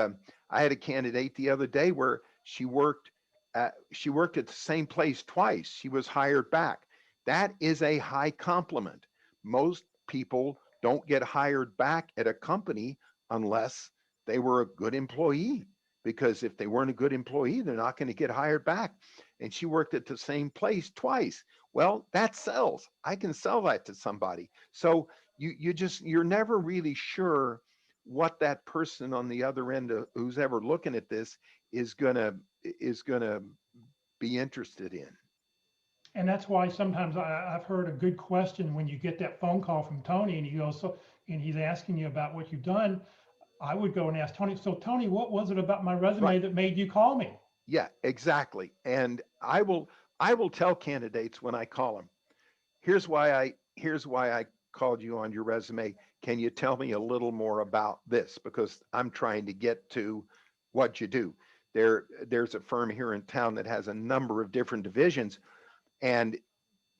I had a candidate the other day where she worked at the same place twice. She was hired back. That is a high compliment. Most people don't get hired back at a company unless they were a good employee, because if they weren't a good employee, they're not going to get hired back. And she worked at the same place twice. Well, that sells. I can sell that to somebody. So you're never really sure what that person on the other end who's ever looking at this is gonna be interested in. And that's why sometimes I've heard a good question when you get that phone call from Tony and he goes, and he's asking you about what you've done. I would go and ask Tony, so Tony, what was it about my resume that made you call me? Yeah, exactly. And I will tell candidates when I call them, here's why I called you on your resume. Can you tell me a little more about this? Because I'm trying to get to what you do. There's a firm here in town that has a number of different divisions. And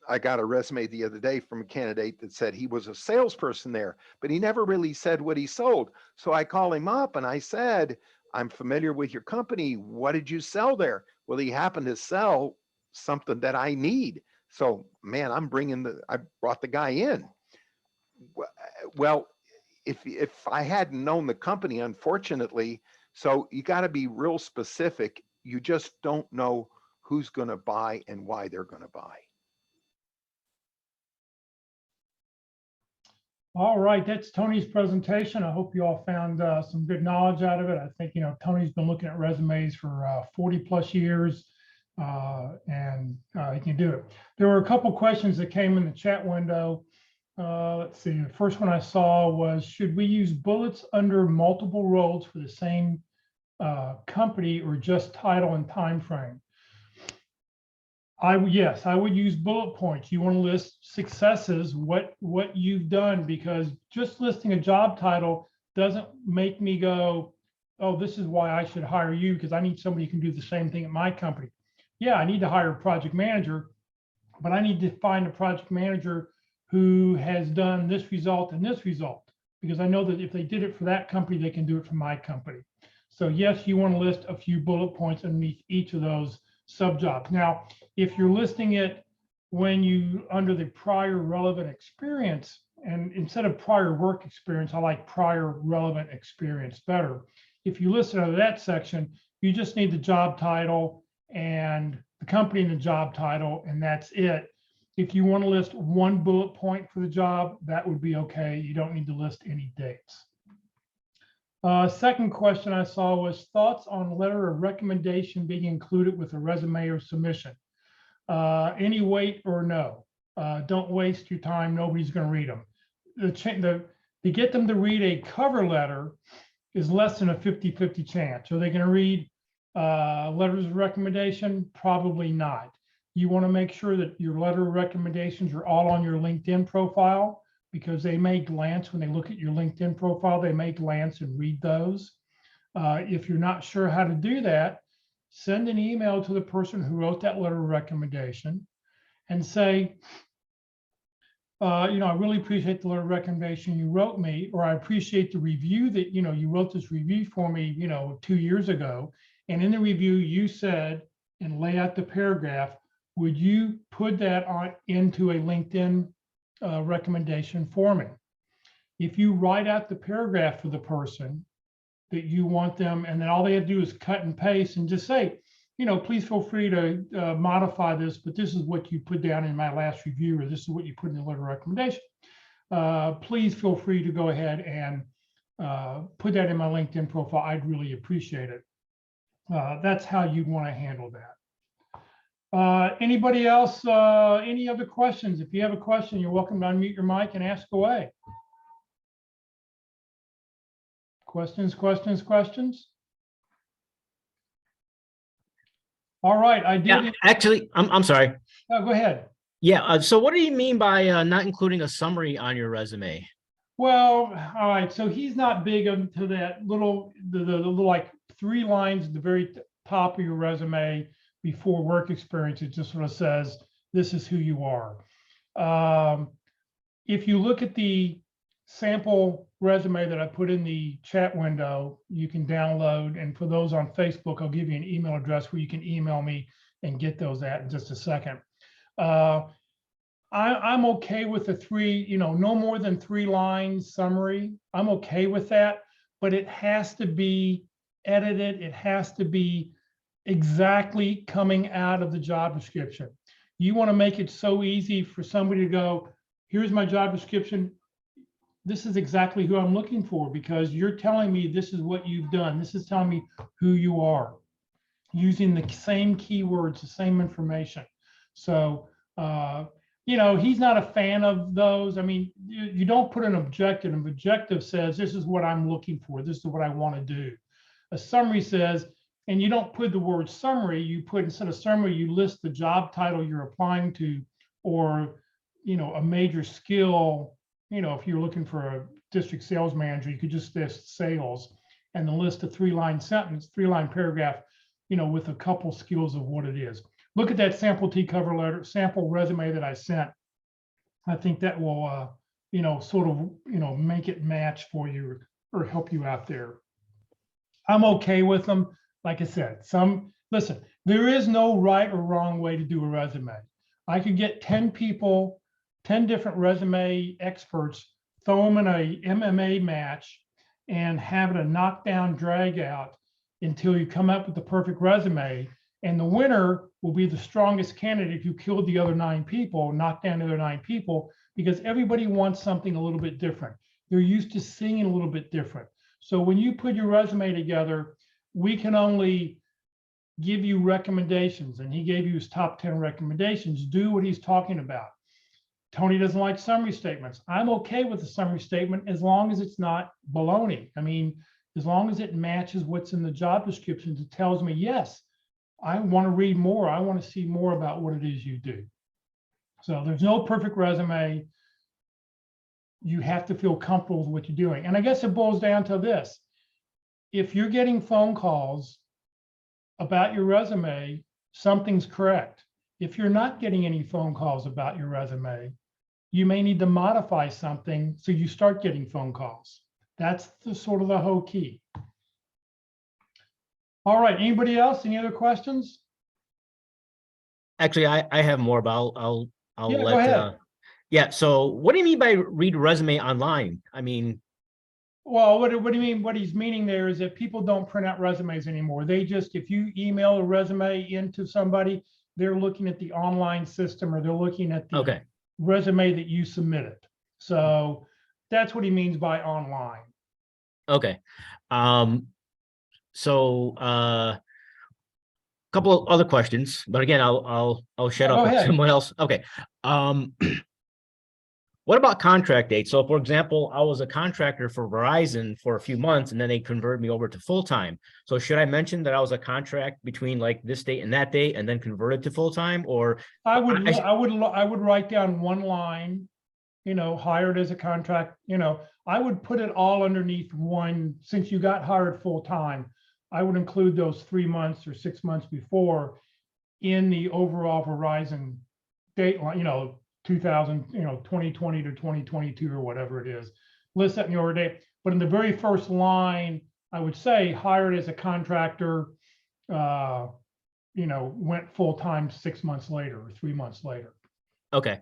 I got a resume the other day from a candidate that said he was a salesperson there, but he never really said what he sold. So I called him up and I said, I'm familiar with your company. What did you sell there? Well, he happened to sell something that I need. So, man, I brought the guy in. Well, if I hadn't known the company, unfortunately, so you got to be real specific. You just don't know who's going to buy and why they're going to buy. All right, that's Tony's presentation. I hope you all found some good knowledge out of it. I think, Tony's been looking at resumes for 40 plus years and he can do it. There were a couple questions that came in the chat window. Let's see, the first one I saw was, should we use bullets under multiple roles for the same company or just title and time frame? Yes, I would use bullet points. You want to list successes, what you've done, because just listing a job title doesn't make me go, oh, this is why I should hire you, because I need somebody who can do the same thing at my company. Yeah, I need to hire a project manager, but I need to find a project manager who has done this result and this result, because I know that if they did it for that company, they can do it for my company. So yes, you want to list a few bullet points underneath each of those sub jobs. Now, if you're listing it when you under the prior relevant experience, and instead of prior work experience, I like prior relevant experience better. If you list it under that section, you just need the job title and the company and the job title, and that's it. If you want to list one bullet point for the job, that would be okay. You don't need to list any dates. Second question I saw was thoughts on letter of recommendation being included with a resume or submission. Any weight or no? Don't waste your time. Nobody's going to read them. To get them to read a cover letter is less than a 50-50 chance. Are they going to read letters of recommendation? Probably not. You want to make sure that your letter of recommendations are all on your LinkedIn profile, because they may glance when they look at your LinkedIn profile, they may glance and read those. If you're not sure how to do that, send an email to the person who wrote that letter of recommendation and say, I really appreciate the letter of recommendation you wrote me, or I appreciate the review that, you wrote this review for me, 2 years ago. And in the review, you said, and lay out the paragraph, would you put that into a LinkedIn recommendation for me? If you write out the paragraph for the person that you want them, and then all they have to do is cut and paste and just say, please feel free to modify this, but this is what you put down in my last review, or this is what you put in the letter of recommendation. Please feel free to go ahead and put that in my LinkedIn profile. I'd really appreciate it. That's how you'd want to handle that. Anybody else, any other questions? If you have a question, you're welcome to unmute your mic and ask away. Questions? All right, I did. Yeah, actually, I'm sorry. Go ahead. Yeah, so what do you mean by not including a summary on your resume? Well, all right, so he's not big into that little, the little like 3 lines at the very top of your resume before work experience. It just sort of says, this is who you are. If you look at the sample resume that I put in the chat window, you can download. And for those on Facebook, I'll give you an email address where you can email me and get those at in just a second. I'm okay with the 3, no more than 3 lines summary. I'm okay with that, but it has to be edited. It has to be exactly coming out of the job description. You want to make it so easy for somebody to go, here's my job description. This is exactly who I'm looking for, because you're telling me this is what you've done. This is telling me who you are, using the same keywords, the same information. So, he's not a fan of those. I mean, you don't put an objective. An objective says, this is what I'm looking for. This is what I want to do. A summary says, and you don't put the word summary, you put, instead of summary, you list the job title you're applying to, or, a major skill. If you're looking for a district sales manager, you could just list sales and then list a 3-line sentence, 3-line paragraph, with a couple skills of what it is. Look at that sample cover letter, sample resume that I sent. I think that will, sort of, make it match for you or help you out there. I'm okay with them. Like I said, listen, there is no right or wrong way to do a resume. I could get 10 people, 10 different resume experts, throw them in a MMA match and have it a knockdown drag out until you come up with the perfect resume. And the winner will be the strongest candidate who killed the other 9 people, knocked down the other 9 people, because everybody wants something a little bit different. They're used to seeing a little bit different. So when you put your resume together, we can only give you recommendations, and he gave you his top 10 recommendations. Do what he's talking about. Tony doesn't like summary statements. I'm okay with the summary statement as long as it's not baloney. I mean, as long as it matches what's in the job descriptions, it tells me, yes, I want to read more. I want to see more about what it is you do. So there's no perfect resume. You have to feel comfortable with what you're doing. And I guess it boils down to this. If you're getting phone calls about your resume, something's correct. If you're not getting any phone calls about your resume, you may need to modify something so you start getting phone calls. That's the sort of the whole key. All right, anybody else? Any other questions? Actually, I have more, but I'll Yeah, go let, ahead. yeah. So what do you mean by read resume online? I mean, Well, what do you mean? What he's meaning there is that people don't print out resumes anymore. They just, if you email a resume into somebody, they're looking at the online system or they're looking at the okay, resume that you submitted. So that's what he means by online. okay. So couple of other questions, but again, I'll shut Go up if ahead. someone else. Okay. What about contract dates? So for example, I was a contractor for Verizon for a few months and then they converted me over to full-time. So should I mention that I was a contract between like this date and that date and then converted to full-time, or I would write down one line, hired as a contract, I would put it all underneath one, since you got hired full-time, I would include those 3 months or 6 months before in the overall Verizon date line, 2000, 2020 to 2022 or whatever it is. List that in the order date. But in the very first line, I would say hired as a contractor, went full-time 6 months later or 3 months later. okay.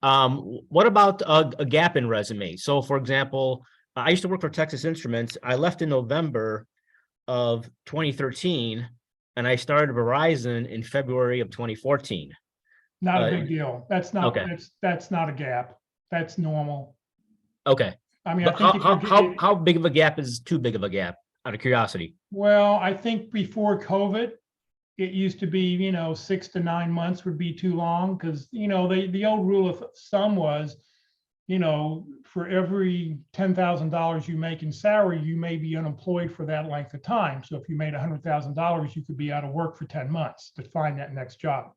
What about a gap in resume? So for example, I used to work for Texas Instruments. I left in November of 2013 and I started Verizon in February of 2014. Not a big deal. That's not, Okay. that's not a gap. That's normal. Okay. I mean, I But think if you're, how big of a gap is too big of a gap, out of curiosity? well, I think before COVID, it used to be, 6 to 9 months would be too long because, the old rule of thumb was, for every $10,000 you make in salary, you may be unemployed for that length of time. So if you made $100,000, you could be out of work for 10 months to find that next job.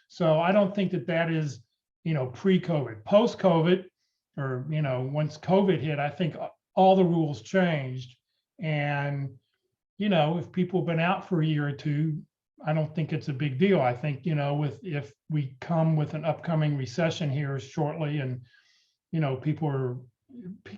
So I don't think that that is, pre-COVID. Post-COVID, or, once COVID hit, I think all the rules changed. And, if people have been out for a year or two, I don't think it's a big deal. I think, if we come with an upcoming recession here shortly and,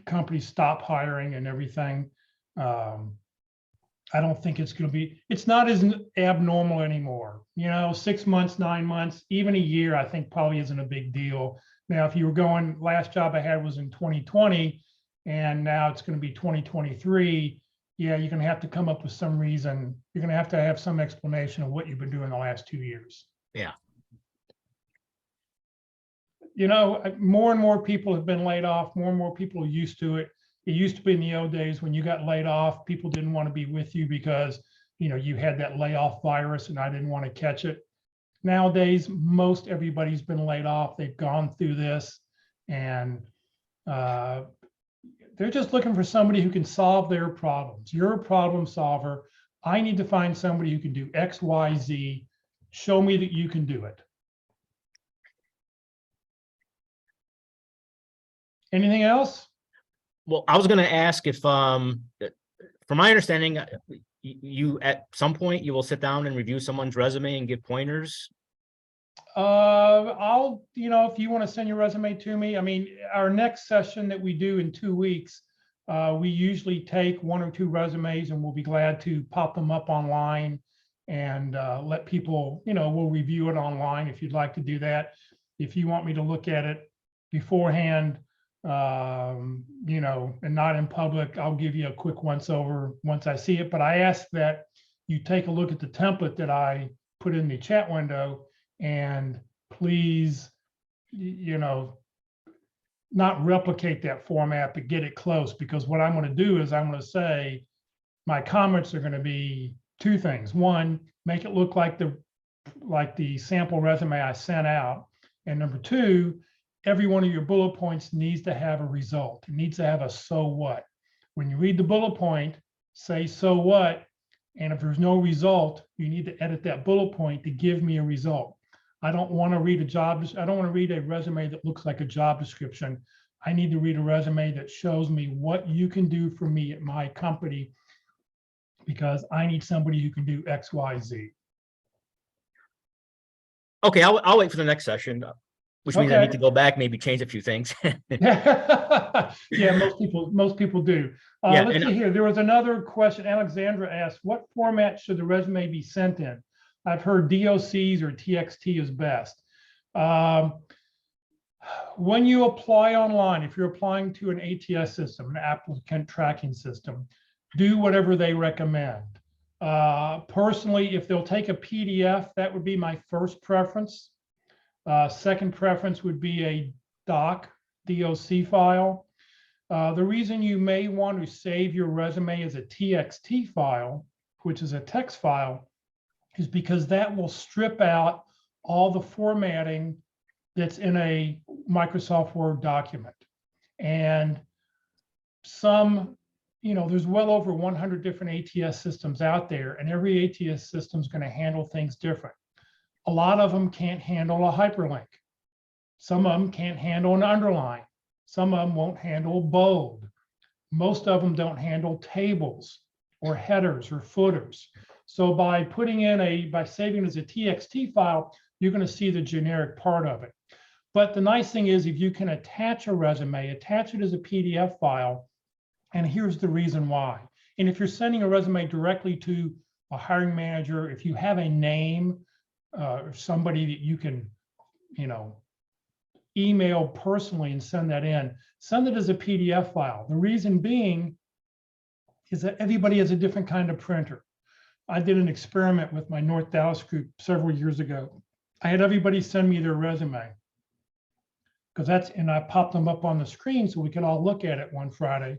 companies stop hiring and everything, I don't think it's not as abnormal anymore. 6 months, 9 months, even a year, I think probably isn't a big deal. Now, if you were going, last job I had was in 2020 and now it's going to be 2023. Yeah, you're going to have to come up with some reason. You're going to have some explanation of what you've been doing the last 2 years. Yeah. More and more people have been laid off. More and more people are used to it. It used to be in the old days when you got laid off, people didn't want to be with you because, you had that layoff virus and I didn't want to catch it. Nowadays, most everybody's been laid off. They've gone through this and they're just looking for somebody who can solve their problems. You're a problem solver. I need to find somebody who can do X, Y, Z. Show me that you can do it. Anything else? Well, I was going to ask if, from my understanding, you at some point you will sit down and review someone's resume and give pointers. If you want to send your resume to me, I mean, our next session that we do in 2 weeks, we usually take 1 or 2 resumes and we'll be glad to pop them up online and let people, we'll review it online if you'd like to do that. If you want me to look at it beforehand, and not in public, I'll give you a quick once over once I see it. But I ask that you take a look at the template that I put in the chat window and please, not replicate that format, but get it close, because what I'm going to do is I'm going to say my comments are going to be 2 things. One, make it look like the sample resume I sent out. And number 2, every one of your bullet points needs to have a result. It needs to have a so what. When you read the bullet point, say so what, And if there's no result, you need to edit that bullet point to give me a result. I don't want to read I don't want to read a resume that looks like a job description. I need to read a resume that shows me what you can do for me at my company, because I need somebody who can do X, Y, Z. Okay, I'll wait for the next session, which means I need Okay. to go back, maybe change a few things. Yeah, most people do. Yeah, Let's and see here. There was another question. Alexandra asked, what format should the resume be sent in? I've heard DOCs or TXT is best. When you apply online, if you're applying to an ATS system, an applicant tracking system, do whatever they recommend. Personally, if they'll take a PDF, that would be my first preference. Second preference would be a doc file. The reason you may want to save your resume as a TXT file, which is a text file, is because that will strip out all the formatting that's in a Microsoft Word document. And there's well over 100 different ATS systems out there, and every ATS system is going to handle things different. A lot of them can't handle a hyperlink. Some of them can't handle an underline. Some of them won't handle bold. Most of them don't handle tables or headers or footers. So by saving it as a TXT file, you're going to see the generic part of it. But the nice thing is, if you can attach a resume, attach it as a PDF file, and here's the reason why. And if you're sending a resume directly to a hiring manager, if you have a name, or somebody that you can, email personally and send that in, send it as a PDF file. The reason being is that everybody has a different kind of printer. I did an experiment with my North Dallas group several years ago. I had everybody send me their resume, and I popped them up on the screen so we could all look at it one Friday.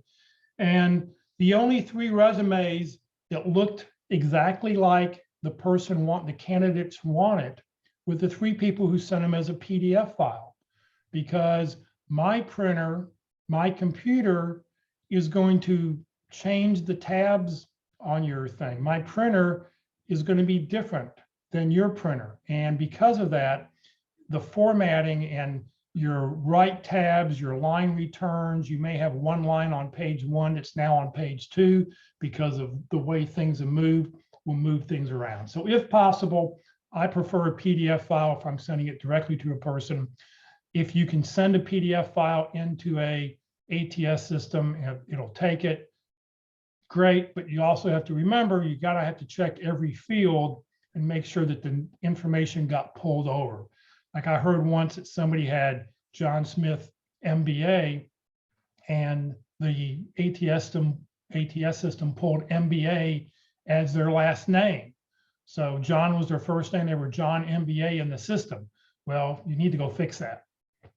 And the only 3 resumes that looked exactly like the candidates wanted were the 3 people who sent them as a PDF file, because my printer, my computer is going to change the tabs on your thing. My printer is going to be different than your printer. And because of that, the formatting and your right tabs, your line returns, you may have one line on page 1 that's now on page 2 because of the way things have moved, will move things around. So if possible, I prefer a PDF file if I'm sending it directly to a person. If you can send a PDF file into a ATS system, it'll take it, great, but you also have to remember, you have to check every field and make sure that the information got pulled over. Like I heard once that somebody had John Smith MBA, and the ATS system pulled MBA as their last name. So John was their first name. They were John MBA in the system. Well, you need to go fix that.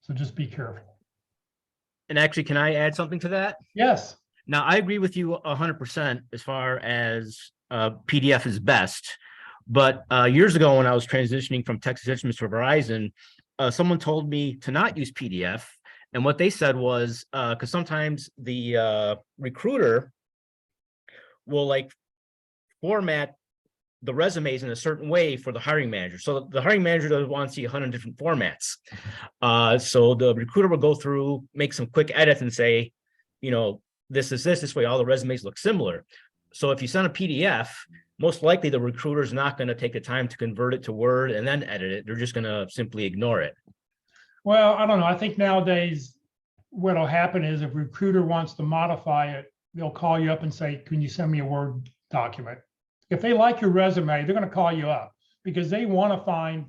So just be careful. And actually, can I add something to that? Yes. Now, I agree with you 100% as far as PDF is best. But years ago, when I was transitioning from Texas Instruments to Verizon, someone told me to not use PDF. And what they said was, because sometimes the recruiter will format the resumes in a certain way for the hiring manager. So the hiring manager doesn't want to see 100 different formats. So the recruiter will go through, make some quick edits and say, this way, all the resumes look similar. So if you send a PDF, most likely the recruiter is not going to take the time to convert it to Word and then edit it. They're just going to simply ignore it. Well, I don't know. I think nowadays what'll happen is if a recruiter wants to modify it, they'll call you up and say, can you send me a Word document? If they like your resume, they're going to call you up because they want to find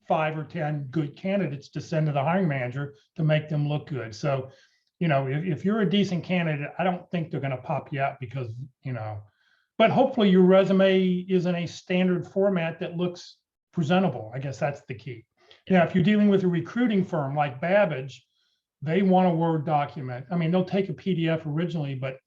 5 or 10 good candidates to send to the hiring manager to make them look good. So, if you're a decent candidate, I don't think they're going to pop you out because, but hopefully your resume is in a standard format that looks presentable. I guess that's the key. Now, if you're dealing with a recruiting firm like Babich, they want a Word document. I mean, they'll take a PDF originally, but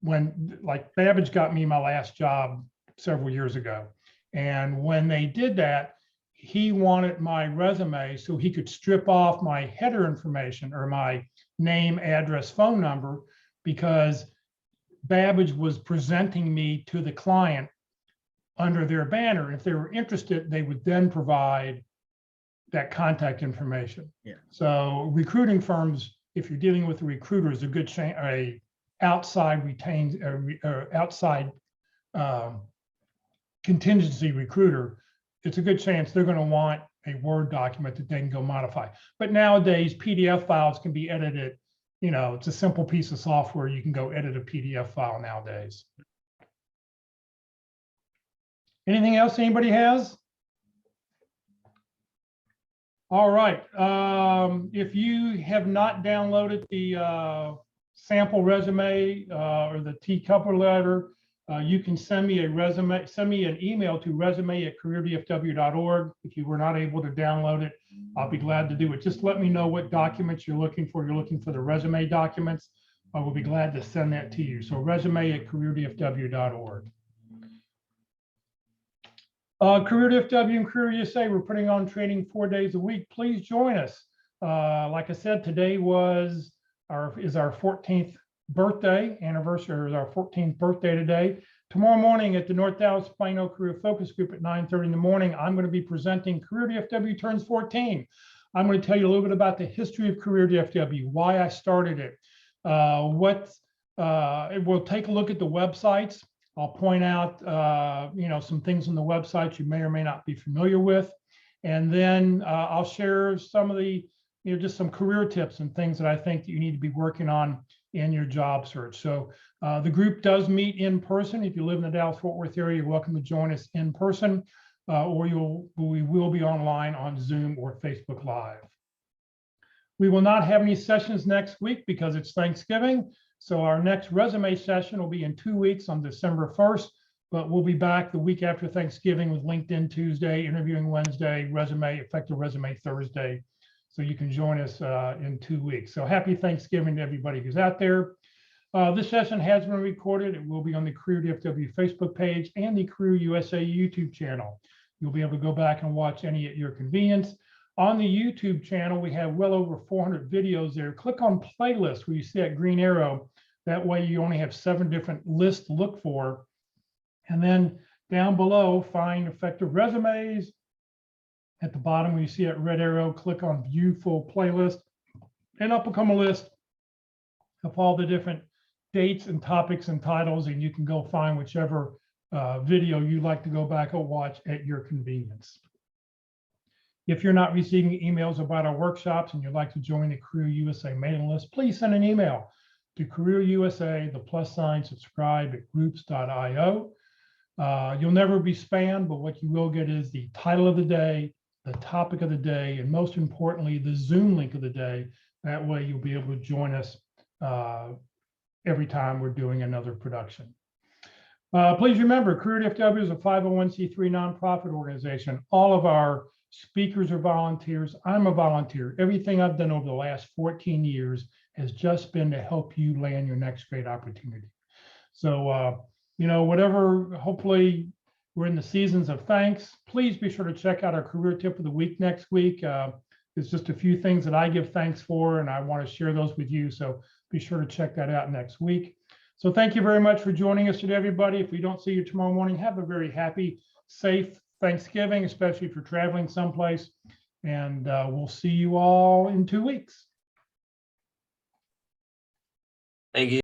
Babich got me my last job several years ago. And when they did that, he wanted my resume so he could strip off my header information or my name, address, phone number, because Babich was presenting me to the client under their banner. If they were interested, they would then provide that contact information. Yeah. So recruiting firms, if you're dealing with a recruiter, is a good chance, a outside retained, outside contingency recruiter, it's a good chance they're going to want a Word document that they can go modify. But nowadays, PDF files can be edited. You know, it's a simple piece of software. You can go edit a PDF file nowadays. Anything else anybody has? All right. If you have not downloaded the sample resume or the T cover letter, you can send me a resume, send me an email to resume@careerdfw.org. If you were not able to download it, I'll be glad to do it. Just let me know what documents you're looking for. You're looking for the resume documents. I will be glad to send that to you. So resume@careerdfw.org. Career DFW and Career USA, we're putting on training 4 days a week. Please join us. Like I said, today is our 14th birthday anniversary, or our 14th birthday today. Tomorrow morning at the North Dallas Plano Career Focus Group at 9:30 in the morning, I'm going to be presenting Career DFW Turns 14. I'm going to tell you a little bit about the history of Career DFW, why I started it, we'll take a look at the websites. I'll point out, some things on the website you may or may not be familiar with. And then I'll share some of the, just some career tips and things that I think that you need to be working on in your job search. So the group does meet in person. If you live in the Dallas-Fort Worth area, you're welcome to join us in person, or we will be online on Zoom or Facebook Live. We will not have any sessions next week because it's Thanksgiving. So our next resume session will be in 2 weeks on December 1st, but we'll be back the week after Thanksgiving with LinkedIn Tuesday, interviewing Wednesday, effective resume Thursday. So you can join us in 2 weeks. So happy Thanksgiving to everybody who's out there. This session has been recorded. It will be on the Career DFW Facebook page and the Career USA YouTube channel. You'll be able to go back and watch any at your convenience. On the YouTube channel, we have well over 400 videos there. Click on playlist where you see that green arrow. That way you only have 7 different lists to look for. And then down below, find effective resumes. At the bottom, where you see that red arrow, click on view full playlist, and up will come a list of all the different dates and topics and titles, and you can go find whichever video you like to go back and watch at your convenience. If you're not receiving emails about our workshops and you'd like to join the Career USA mailing list, please send an email to Career USA, +subscribe@groups.io. You'll never be spammed, but what you will get is the title of the day, the topic of the day, and most importantly, the Zoom link of the day. That way you'll be able to join us every time we're doing another production. Please remember, Career DFW is a 501c3 nonprofit organization. All of our speakers are volunteers. I'm a volunteer. Everything I've done over the last 14 years has just been to help you land your next great opportunity. So, whatever, hopefully we're in the seasons of thanks. Please be sure to check out our career tip of the week next week. It's just a few things that I give thanks for, and I want to share those with you. So be sure to check that out next week. So thank you very much for joining us today, everybody. If we don't see you tomorrow morning, have a very happy, safe Thanksgiving, especially if you're traveling someplace. And we'll see you all in 2 weeks. Thank you.